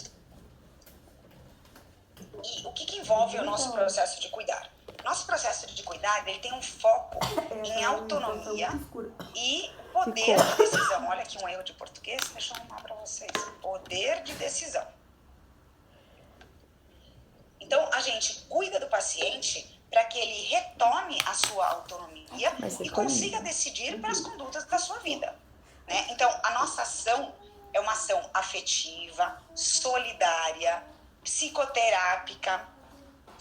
E o que envolve o nosso processo de cuidar? Nosso processo de cuidar, ele tem um foco em autonomia e poder de decisão. Olha aqui um erro de português, deixa eu arrumar para vocês. Poder de decisão. Então, a gente cuida do paciente para que ele retome a sua autonomia e consiga decidir pelas condutas da sua vida, né? Então, a nossa ação é uma ação afetiva, solidária, psicoterápica,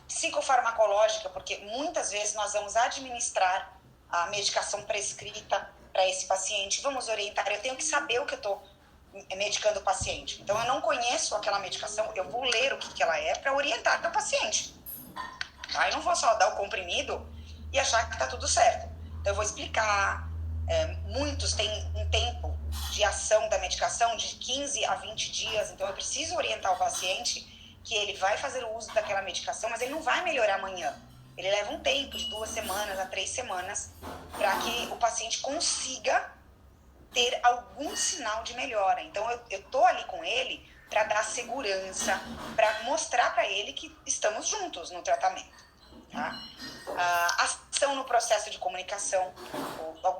psicofarmacológica, porque muitas vezes nós vamos administrar a medicação prescrita para esse paciente, vamos orientar, eu tenho que saber o que eu estou medicando o paciente. Então, eu não conheço aquela medicação, eu vou ler o que ela é para orientar o paciente. Tá? Eu não vou só dar o comprimido e achar que está tudo certo. Então, eu vou explicar. Muitos têm um tempo de ação da medicação de 15 a 20 dias, então eu preciso orientar o paciente que ele vai fazer o uso daquela medicação, mas ele não vai melhorar amanhã. Ele leva um tempo de 2 semanas a 3 semanas para que o paciente consiga ter algum sinal de melhora. Então, eu tô ali com ele para dar segurança, para mostrar para ele que estamos juntos no tratamento, tá? Ação no processo de comunicação.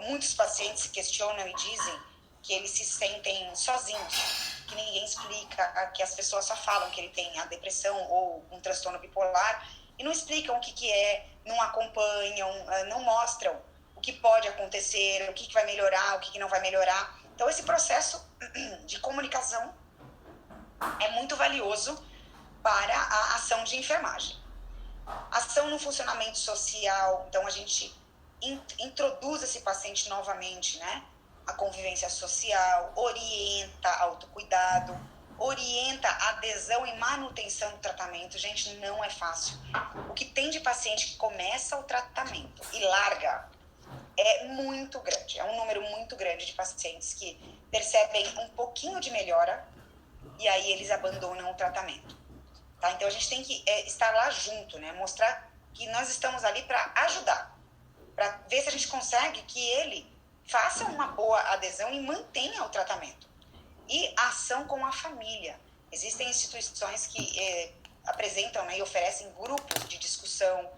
Muitos pacientes se questionam e dizem que eles se sentem sozinhos, que ninguém explica, que as pessoas só falam que ele tem a depressão ou um transtorno bipolar e não explicam o que é, não acompanham, não mostram o que pode acontecer, o que vai melhorar, o que não vai melhorar. Então, esse processo de comunicação é muito valioso para a ação de enfermagem. Ação no funcionamento social, então a gente introduz esse paciente novamente, né? A convivência social, orienta autocuidado, orienta a adesão e manutenção do tratamento. Gente, não é fácil. O que tem de paciente que começa o tratamento e larga é muito grande. É um número muito grande de pacientes que percebem um pouquinho de melhora e aí eles abandonam o tratamento. Tá? Então, a gente tem que estar lá junto, né? Mostrar que nós estamos ali para ajudar, para ver se a gente consegue que ele faça uma boa adesão e mantenha o tratamento. E a ação com a família. Existem instituições que apresentam, né, e oferecem grupos de discussão,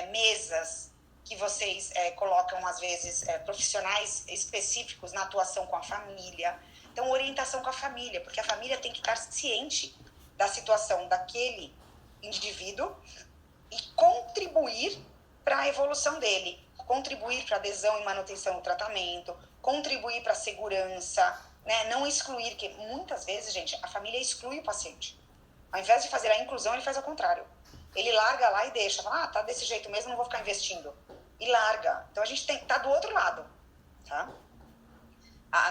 mesas que vocês colocam, às vezes, profissionais específicos na atuação com a família. Então, orientação com a família, porque a família tem que estar ciente da situação daquele indivíduo e contribuir para a evolução dele, contribuir para adesão e manutenção do tratamento, contribuir para a segurança, né? Não excluir, que muitas vezes, gente, a família exclui o paciente. Ao invés de fazer a inclusão, ele faz ao contrário. Ele larga lá e deixa, fala, tá desse jeito mesmo, não vou ficar investindo. E larga. Então a gente tem que estar do outro lado, tá?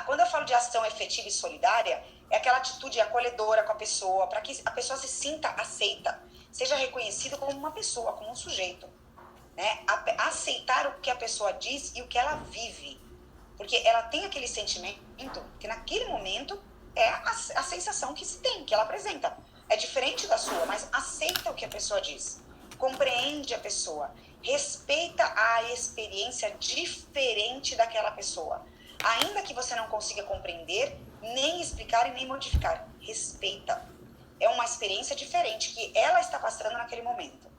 Quando eu falo de ação efetiva e solidária, é aquela atitude acolhedora com a pessoa, para que a pessoa se sinta aceita, seja reconhecido como uma pessoa, como um sujeito, né? Aceitar o que a pessoa diz e o que ela vive, porque ela tem aquele sentimento que naquele momento é a sensação que se tem, que ela apresenta. É diferente da sua, mas aceita o que a pessoa diz, compreende a pessoa, respeita a experiência diferente daquela pessoa. Ainda que você não consiga compreender, nem explicar e nem modificar, respeita. É uma experiência diferente que ela está passando naquele momento,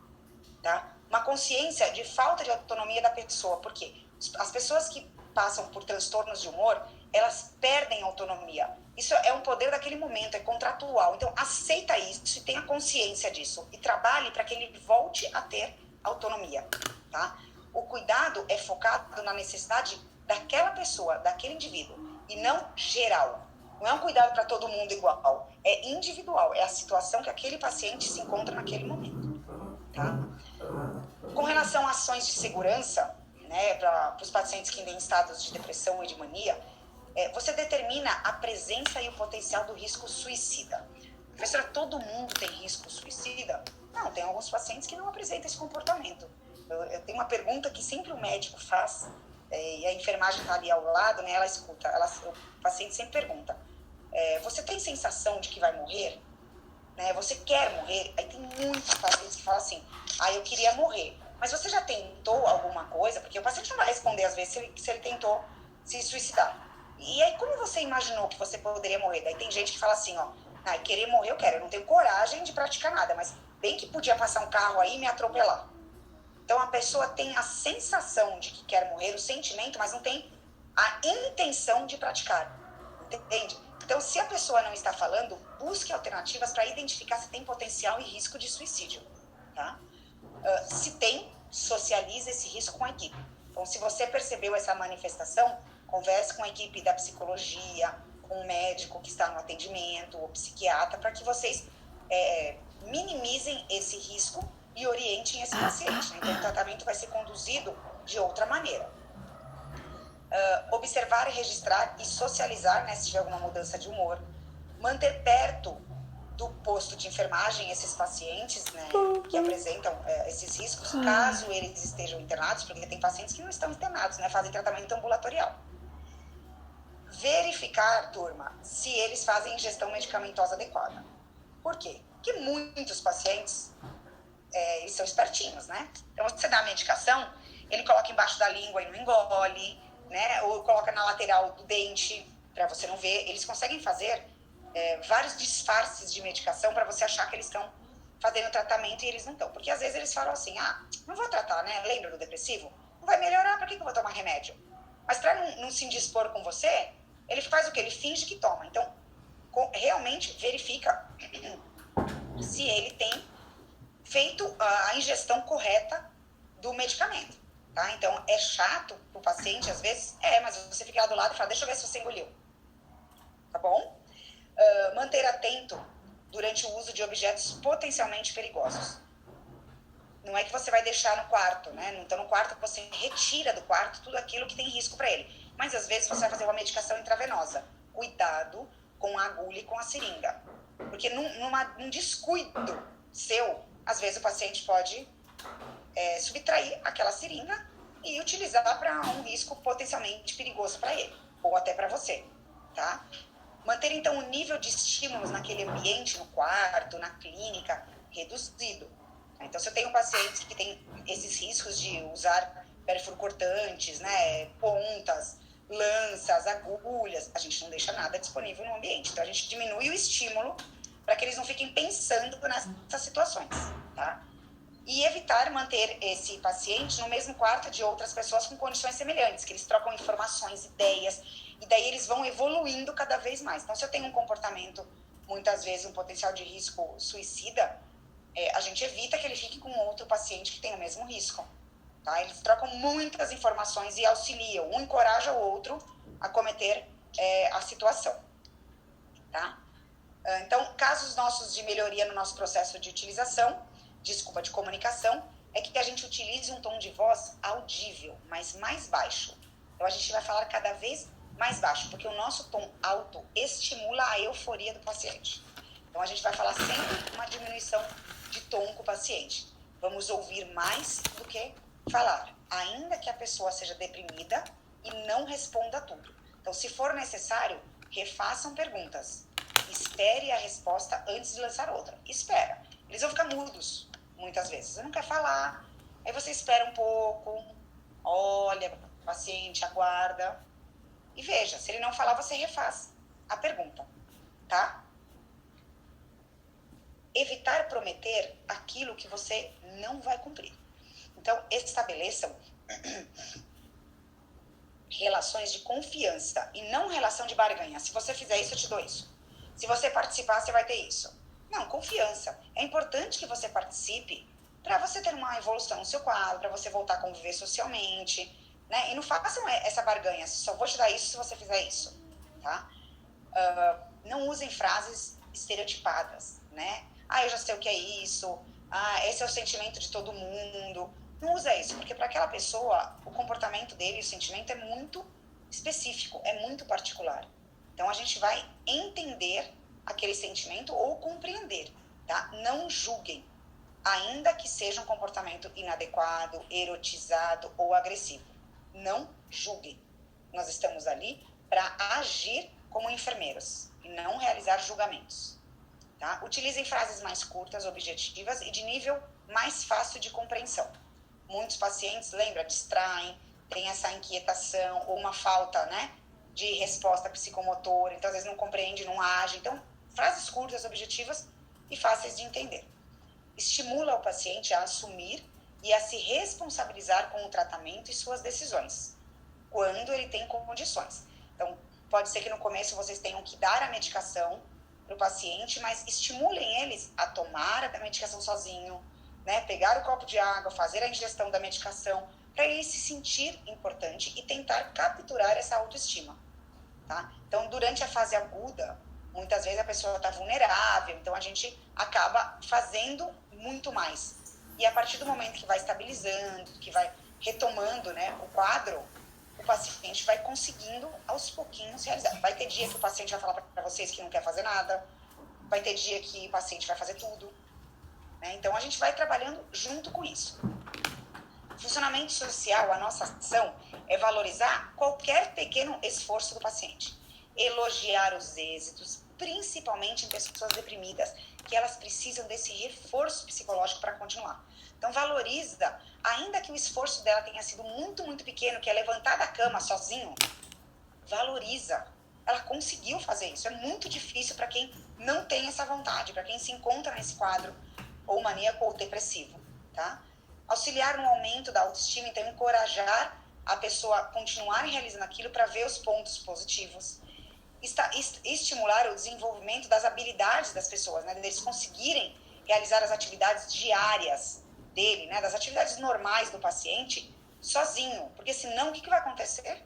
tá? Uma consciência de falta de autonomia da pessoa, porque as pessoas que passam por transtornos de humor, elas perdem autonomia. Isso é um poder daquele momento, é contratual. Então, aceita isso e tenha consciência disso. E trabalhe para que ele volte a ter autonomia, tá? O cuidado é focado na necessidade daquela pessoa, daquele indivíduo, e não geral. Não é um cuidado para todo mundo igual, é individual, é a situação que aquele paciente se encontra naquele momento, tá? Com relação a ações de segurança, né, para os pacientes que têm estados de depressão e de mania, você determina a presença e o potencial do risco suicida. Professora, todo mundo tem risco suicida? Não, tem alguns pacientes que não apresentam esse comportamento. Eu tenho uma pergunta que sempre o médico faz, e a enfermagem está ali ao lado, né, ela escuta, o paciente sempre pergunta, você tem sensação de que vai morrer? Né, você quer morrer? Aí tem muitos pacientes que falam assim, eu queria morrer. Mas você já tentou alguma coisa? Porque o paciente não vai responder às vezes se ele tentou se suicidar. E aí como você imaginou que você poderia morrer? Daí tem gente que fala assim, querer morrer eu quero, eu não tenho coragem de praticar nada, mas bem que podia passar um carro aí e me atropelar. Então a pessoa tem a sensação de que quer morrer, o sentimento, mas não tem a intenção de praticar, entende? Então se a pessoa não está falando, busque alternativas para identificar se tem potencial e risco de suicídio, tá? Se tem, socialize esse risco com a equipe. Então se você percebeu essa manifestação, converse com a equipe da psicologia, com o médico que está no atendimento, ou psiquiatra, para que vocês minimizem esse risco e orientem esse paciente. Então, o tratamento vai ser conduzido de outra maneira. Observar, registrar e socializar, né, se tiver alguma mudança de humor. Manter perto do posto de enfermagem esses pacientes, né, que apresentam esses riscos, caso eles estejam internados, porque tem pacientes que não estão internados, né, fazem tratamento ambulatorial. Verificar, turma, se eles fazem ingestão medicamentosa adequada. Por quê? Porque muitos pacientes eles são espertinhos, né? Então, você dá a medicação, ele coloca embaixo da língua e não engole, né? Ou coloca na lateral do dente, para você não ver. Eles conseguem fazer vários disfarces de medicação para você achar que eles estão fazendo tratamento e eles não estão. Porque às vezes eles falam assim, não vou tratar, né? Lembra do depressivo? Não vai melhorar, para que eu vou tomar remédio? Mas para não se indispor com você, ele faz o quê? Ele finge que toma. Então, realmente verifica se ele tem feito a ingestão correta do medicamento, tá? Então, é chato pro paciente, às vezes, mas você fica lá do lado e fala, deixa eu ver se você engoliu, tá bom? Manter atento durante o uso de objetos potencialmente perigosos. Não é que você vai deixar no quarto, né? Então, no quarto, você retira do quarto tudo aquilo que tem risco para ele. Mas, às vezes, você vai fazer uma medicação intravenosa. Cuidado com a agulha e com a seringa. Porque num descuido seu, às vezes o paciente pode subtrair aquela seringa e utilizar para um risco potencialmente perigoso para ele, ou até para você, tá? Manter, então, o nível de estímulos naquele ambiente, no quarto, na clínica, reduzido. Então, se eu tenho pacientes que têm esses riscos de usar pérfuro cortantes, né, pontas, lanças, agulhas, a gente não deixa nada disponível no ambiente. Então, a gente diminui o estímulo para que eles não fiquem pensando nessas situações, tá? E evitar manter esse paciente no mesmo quarto de outras pessoas com condições semelhantes, que eles trocam informações, ideias, e daí eles vão evoluindo cada vez mais. Então, se eu tenho um comportamento, muitas vezes, um potencial de risco suicida, a gente evita que ele fique com outro paciente que tem o mesmo risco. Tá? Eles trocam muitas informações e auxiliam, um encoraja o outro a cometer a situação. Tá? Então, casos nossos de melhoria no nosso processo de utilização, de comunicação, é que a gente utilize um tom de voz audível, mas mais baixo. Então, a gente vai falar cada vez mais baixo, porque o nosso tom alto estimula a euforia do paciente. Então, a gente vai falar sempre uma diminuição de tom com o paciente. Vamos ouvir mais do que falar, ainda que a pessoa seja deprimida e não responda tudo. Então, se for necessário, refaçam perguntas. Espere a resposta antes de lançar outra. Espera. Eles vão ficar mudos, muitas vezes. Você não quer falar, aí você espera um pouco, olha o paciente, aguarda e veja. Se ele não falar, você refaz a pergunta, tá? Evitar prometer aquilo que você não vai cumprir. Então, estabeleçam relações de confiança e não relação de barganha. Se você fizer isso, eu te dou isso. Se você participar, você vai ter isso. Não, confiança. É importante que você participe para você ter uma evolução no seu quadro, para você voltar a conviver socialmente, né? E não façam essa barganha, só vou te dar isso se você fizer isso, tá? Não usem frases estereotipadas, né? Eu já sei o que é isso. Esse é o sentimento de todo mundo. Não usa isso, porque para aquela pessoa, o comportamento dele, o sentimento é muito específico, é muito particular. Então, a gente vai entender aquele sentimento ou compreender, tá? Não julguem, ainda que seja um comportamento inadequado, erotizado ou agressivo. Não julguem. Nós estamos ali para agir como enfermeiros e não realizar julgamentos, tá? Utilizem frases mais curtas, objetivas e de nível mais fácil de compreensão. Muitos pacientes, lembra, distraem, tem essa inquietação ou uma falta, né, de resposta psicomotora, então às vezes não compreende, não age. Então, frases curtas, objetivas e fáceis de entender. Estimula o paciente a assumir e a se responsabilizar com o tratamento e suas decisões, quando ele tem condições. Então, pode ser que no começo vocês tenham que dar a medicação para o paciente, mas estimulem eles a tomar a medicação sozinho, né? Pegar o copo de água, fazer a ingestão da medicação, para ele se sentir importante e tentar capturar essa autoestima, tá? Então, durante a fase aguda, muitas vezes a pessoa está vulnerável, então a gente acaba fazendo muito mais. E a partir do momento que vai estabilizando, que vai retomando, né, o quadro, o paciente vai conseguindo aos pouquinhos realizar. Vai ter dia que o paciente vai falar para vocês que não quer fazer nada, vai ter dia que o paciente vai fazer tudo, né? Então a gente vai trabalhando junto com isso. Funcionamento social, a nossa ação é valorizar qualquer pequeno esforço do paciente, elogiar os êxitos, principalmente em pessoas deprimidas, que elas precisam desse reforço psicológico para continuar. Então valoriza, ainda que o esforço dela tenha sido muito, muito pequeno, que é levantar da cama sozinho, valoriza. Ela conseguiu fazer isso. É muito difícil para quem não tem essa vontade, para quem se encontra nesse quadro ou maníaco ou depressivo, tá? Auxiliar no aumento da autoestima, então encorajar a pessoa a continuar realizando aquilo para ver os pontos positivos. Estimular o desenvolvimento das habilidades das pessoas, né? Deles conseguirem realizar as atividades diárias dele, né? Das atividades normais do paciente, sozinho. Porque senão, o que vai acontecer?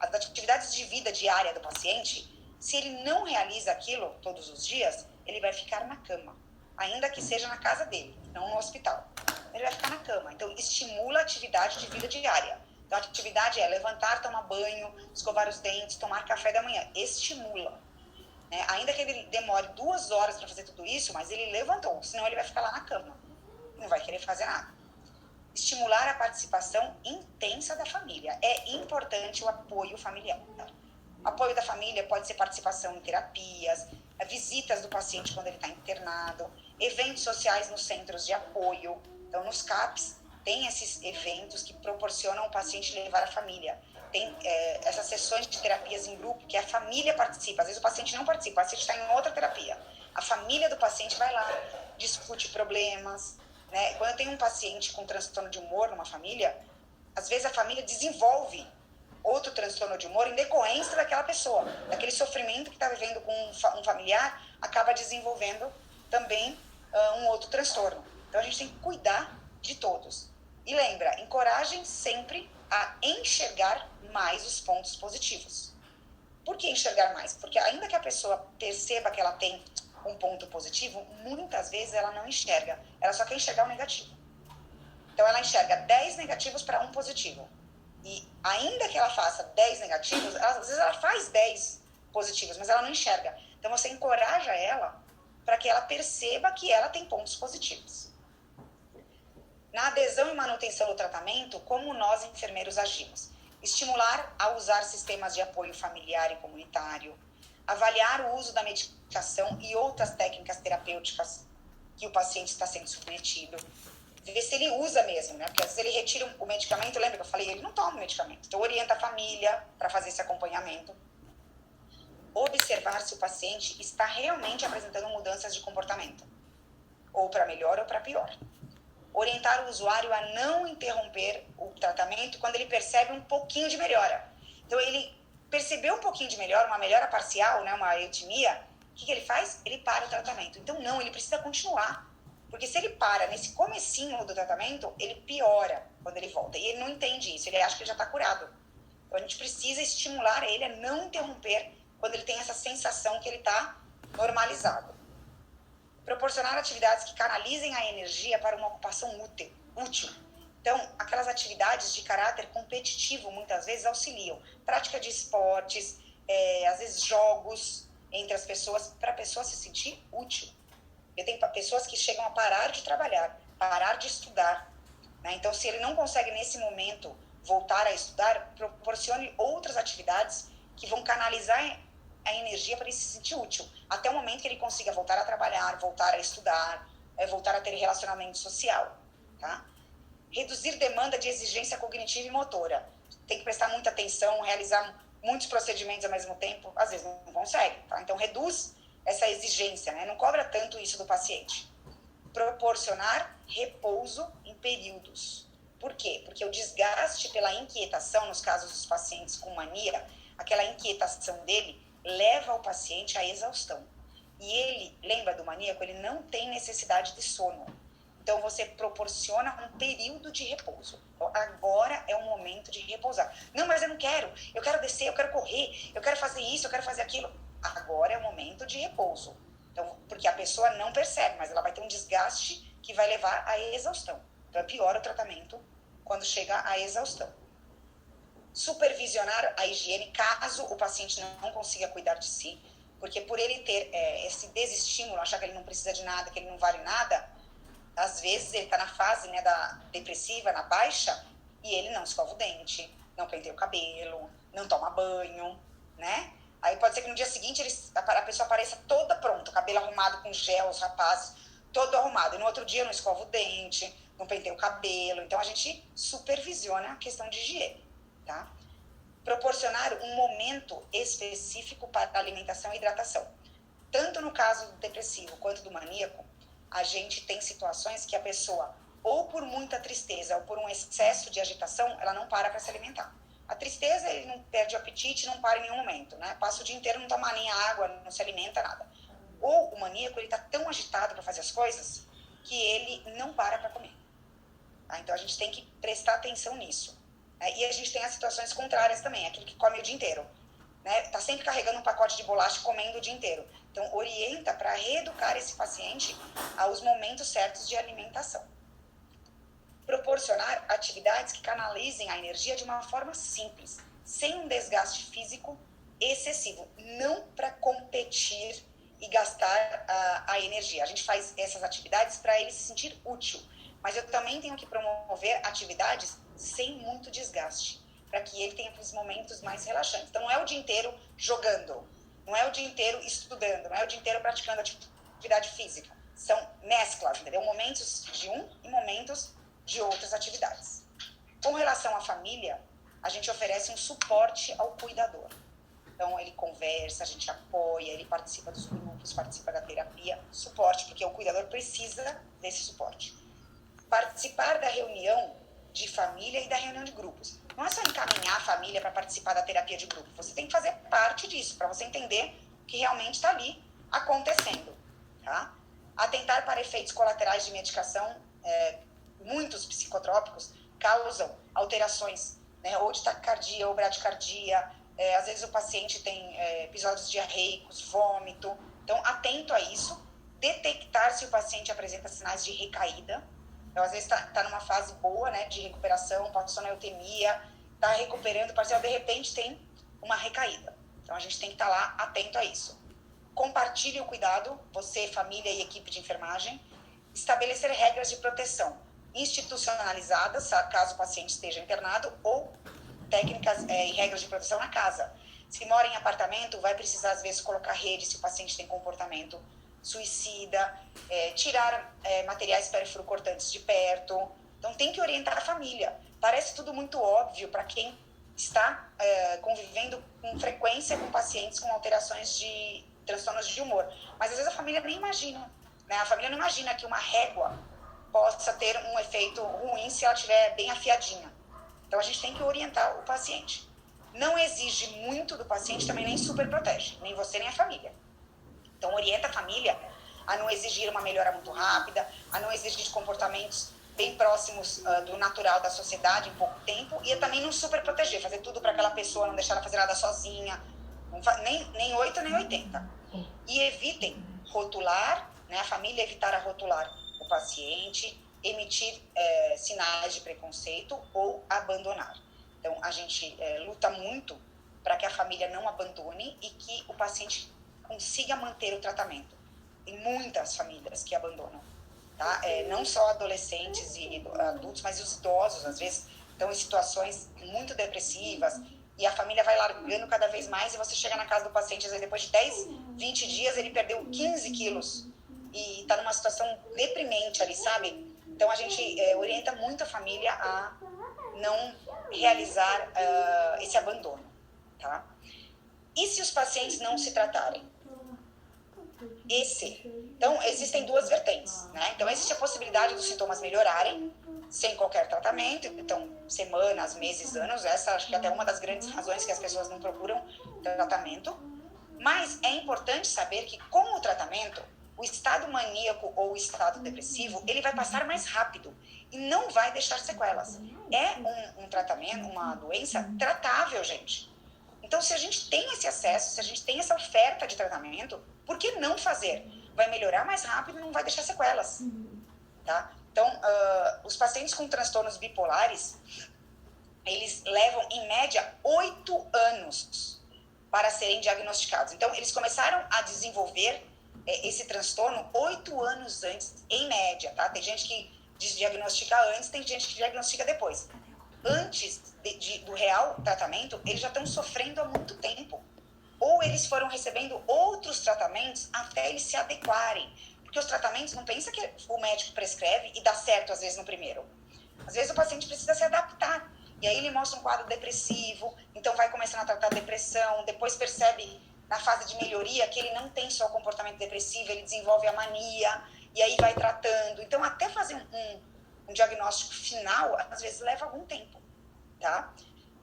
As atividades de vida diária do paciente, se ele não realiza aquilo todos os dias, ele vai ficar na cama, ainda que seja na casa dele, não no hospital. Ele vai ficar na cama. Então, estimula a atividade de vida diária. Então, a atividade é levantar, tomar banho, escovar os dentes, tomar café da manhã. Estimula, né? Ainda que ele demore 2 horas para fazer tudo isso, mas ele levantou, senão ele vai ficar lá na cama. Não vai querer fazer nada. Estimular a participação intensa da família. É importante o apoio familiar. Apoio da família pode ser participação em terapias, visitas do paciente quando ele está internado, eventos sociais nos centros de apoio. Então, nos CAPs, tem esses eventos que proporcionam o paciente levar a família. Tem essas sessões de terapias em grupo que a família participa. Às vezes o paciente não participa, o paciente está em outra terapia. A família do paciente vai lá, discute problemas, né? Quando tem um paciente com transtorno de humor numa família, às vezes a família desenvolve outro transtorno de humor em decorrência daquela pessoa, daquele sofrimento que está vivendo com um familiar, acaba desenvolvendo também um outro transtorno. Então, a gente tem que cuidar de todos. E lembra, encorajem sempre a enxergar mais os pontos positivos. Por que enxergar mais? Porque ainda que a pessoa perceba que ela tem um ponto positivo, muitas vezes ela não enxerga. Ela só quer enxergar o negativo. Então, ela enxerga 10 negativos para um positivo. E ainda que ela faça 10 negativos, às vezes ela faz 10 positivos, mas ela não enxerga. Então, você encoraja ela para que ela perceba que ela tem pontos positivos. Na adesão e manutenção do tratamento, como nós, enfermeiros, agimos? Estimular a usar sistemas de apoio familiar e comunitário, avaliar o uso da medicação e outras técnicas terapêuticas que o paciente está sendo submetido, ver se ele usa mesmo, né? Porque às vezes ele retira o medicamento, lembra que eu falei, ele não toma o medicamento. Então, orienta a família para fazer esse acompanhamento. Observar se o paciente está realmente apresentando mudanças de comportamento, ou para melhor ou para pior. Orientar o usuário a não interromper o tratamento quando ele percebe um pouquinho de melhora. Então, ele percebeu um pouquinho de melhora, uma melhora parcial, né, uma eutimia, o que ele faz? Ele para o tratamento. Então, não, ele precisa continuar. Porque se ele para nesse comecinho do tratamento, ele piora quando ele volta. E ele não entende isso, ele acha que ele já está curado. Então, a gente precisa estimular ele a não interromper quando ele tem essa sensação que ele está normalizado. Proporcionar atividades que canalizem a energia para uma ocupação útil. Então, aquelas atividades de caráter competitivo, muitas vezes, auxiliam. Prática de esportes, às vezes jogos entre as pessoas, para a pessoa se sentir útil. Eu tenho pessoas que chegam a parar de trabalhar, parar de estudar, né? Então, se ele não consegue, nesse momento, voltar a estudar, proporcione outras atividades que vão canalizar a energia para ele se sentir útil, até o momento que ele consiga voltar a trabalhar, voltar a estudar, voltar a ter relacionamento social, tá? Reduzir demanda de exigência cognitiva e motora. Tem que prestar muita atenção, realizar muitos procedimentos ao mesmo tempo, às vezes não consegue, tá? Então, reduz essa exigência, né? Não cobra tanto isso do paciente. Proporcionar repouso em períodos. Por quê? Porque o desgaste pela inquietação, nos casos dos pacientes com mania, aquela inquietação dele leva o paciente à exaustão. E ele, lembra do maníaco, ele não tem necessidade de sono. Então, você proporciona um período de repouso. Agora é o momento de repousar. Não, mas eu não quero. Eu quero descer, eu quero correr, eu quero fazer isso, eu quero fazer aquilo. Agora é o momento de repouso. Então, porque a pessoa não percebe, mas ela vai ter um desgaste que vai levar à exaustão. Então, piora o tratamento quando chega à exaustão. Supervisionar a higiene caso o paciente não consiga cuidar de si, porque por ele ter esse desestímulo, achar que ele não precisa de nada, que ele não vale nada, às vezes ele está na fase, né, da depressiva, na baixa, e ele não escova o dente, não penteia o cabelo, não toma banho, né? Aí pode ser que no dia seguinte a pessoa apareça toda pronta, o cabelo arrumado com gel, os rapazes, todo arrumado. E no outro dia não escova o dente, não penteia o cabelo. Então a gente supervisiona a questão de higiene, tá? Proporcionar um momento específico para alimentação e hidratação. Tanto no caso do depressivo quanto do maníaco, a gente tem situações que a pessoa, ou por muita tristeza, ou por um excesso de agitação, ela não para se alimentar. A tristeza, ele não perde o apetite, não para em nenhum momento, né? Passa o dia inteiro, não toma nem água, não se alimenta, nada. Ou o maníaco, ele tá tão agitado para fazer as coisas que ele não para comer. Tá? Então, a gente tem que prestar atenção nisso. Né? E a gente tem as situações contrárias também, aquele que come o dia inteiro. Né? Tá sempre carregando um pacote de bolacha, comendo o dia inteiro. Então, orienta para reeducar esse paciente aos momentos certos de alimentação. Proporcionar atividades que canalizem a energia de uma forma simples, sem um desgaste físico excessivo, não para competir e gastar a energia. A gente faz essas atividades para ele se sentir útil, mas eu também tenho que promover atividades sem muito desgaste, para que ele tenha aqueles momentos mais relaxantes. Então, não é o dia inteiro jogando, não é o dia inteiro estudando, não é o dia inteiro praticando atividade física. São mesclas, entendeu? Momentos de um e momentos de outras atividades. Com relação à família, a gente oferece um suporte ao cuidador. Então, ele conversa, a gente apoia, ele participa dos grupos, participa da terapia, suporte, porque o cuidador precisa desse suporte. Participar da reunião de família e da reunião de grupos. Não é só encaminhar a família para participar da terapia de grupo, você tem que fazer parte disso, para você entender o que realmente está ali acontecendo, tá? Atentar para efeitos colaterais de medicação, muitos psicotrópicos causam alterações, né, ou de taquicardia ou bradicardia. Às vezes o paciente tem episódios diarreicos, vômito. Então, atento a isso. Detectar se o paciente apresenta sinais de recaída. Então, às vezes está numa fase boa, né, de recuperação, passou na eutemia, está recuperando parcial, de repente tem uma recaída. Então, a gente tem que estar lá atento a isso. Compartilhe o cuidado, você, família e equipe de enfermagem. Estabelecer regras de proteção institucionalizadas, caso o paciente esteja internado, ou técnicas e regras de proteção na casa. Se mora em apartamento, vai precisar, às vezes, colocar rede se o paciente tem comportamento suicida, tirar materiais perfluorocortantes de perto. Então, tem que orientar a família. Parece tudo muito óbvio para quem está convivendo com frequência com pacientes com alterações de transtornos de humor. Mas, às vezes, a família nem imagina. Né? A família não imagina que uma régua possa ter um efeito ruim se ela estiver bem afiadinha. Então, a gente tem que orientar o paciente. Não exige muito do paciente, também nem super protege, nem você nem a família. Então, orienta a família a não exigir uma melhora muito rápida, a não exigir comportamentos bem próximos do natural da sociedade em pouco tempo, e também não super proteger, fazer tudo para aquela pessoa, não deixar ela fazer nada sozinha, nem 8 nem 80. E evitem rotular, né, a família evitar a rotular o paciente, emitir sinais de preconceito ou abandonar. Então, a gente luta muito para que a família não abandone e que o paciente consiga manter o tratamento. Tem muitas famílias que abandonam, tá? Não só adolescentes e adultos, mas os idosos, às vezes, estão em situações muito depressivas e a família vai largando cada vez mais e você chega na casa do paciente, às vezes, depois de 10, 20 dias, ele perdeu 15 quilos e está numa situação deprimente ali, sabe? Então, a gente orienta muito a família a não realizar esse abandono, tá? E se os pacientes não se tratarem? Então, existem duas vertentes, né? Então, existe a possibilidade dos sintomas melhorarem sem qualquer tratamento, então, semanas, meses, anos, essa acho que é até uma das grandes razões que as pessoas não procuram tratamento, mas é importante saber que com o tratamento, o estado maníaco ou o estado depressivo, ele vai passar mais rápido e não vai deixar sequelas. É um tratamento, uma doença tratável, gente. Então, se a gente tem esse acesso, se a gente tem essa oferta de tratamento, por que não fazer? Vai melhorar mais rápido e não vai deixar sequelas, tá? Então, os pacientes com transtornos bipolares, eles levam, em média, 8 anos para serem diagnosticados. Então, eles começaram a desenvolver esse transtorno 8 anos antes, em média, tá? Tem gente que diagnostica antes, tem gente que diagnostica depois. Antes do real tratamento, eles já estão sofrendo há muito tempo. Ou eles foram recebendo outros tratamentos até eles se adequarem. Porque os tratamentos, não pensa que o médico prescreve e dá certo, às vezes, no primeiro. Às vezes, o paciente precisa se adaptar. E aí, ele mostra um quadro depressivo, então vai começando a tratar a depressão, depois percebe, na fase de melhoria, que ele não tem só comportamento depressivo, ele desenvolve a mania, e aí vai tratando. Então, até fazer um diagnóstico final, às vezes, leva algum tempo, tá?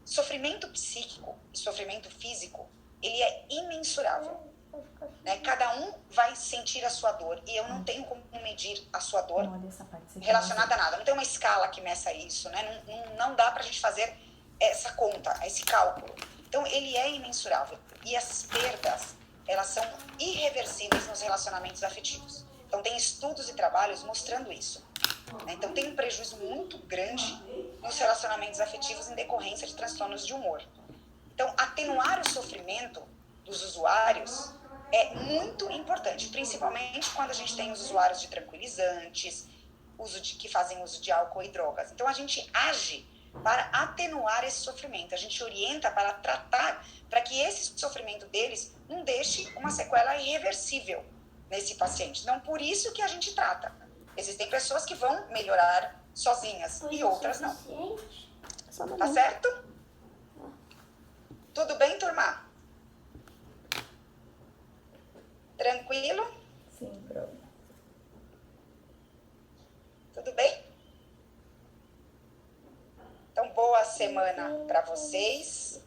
Sofrimento psíquico e sofrimento físico, ele é imensurável. Né? Cada um vai sentir a sua dor e eu não tenho como medir a sua dor relacionada a nada. Não tem uma escala que meça isso, né? Não dá pra gente fazer essa conta, esse cálculo. Então, ele é imensurável. E as perdas, elas são irreversíveis nos relacionamentos afetivos. Então, tem estudos e trabalhos mostrando isso. Né? Então, tem um prejuízo muito grande nos relacionamentos afetivos em decorrência de transtornos de humor. Então, atenuar o sofrimento dos usuários é muito importante, principalmente quando a gente tem os usuários de tranquilizantes, que fazem uso de álcool e drogas. Então, a gente age para atenuar esse sofrimento, a gente orienta para tratar, para que esse sofrimento deles não deixe uma sequela irreversível nesse paciente. Então, por isso que a gente trata. Existem pessoas que vão melhorar sozinhas e outras não. Tá certo? Tudo bem, turma? Tranquilo? Sim, prof. Tudo bem? Então, boa semana para vocês.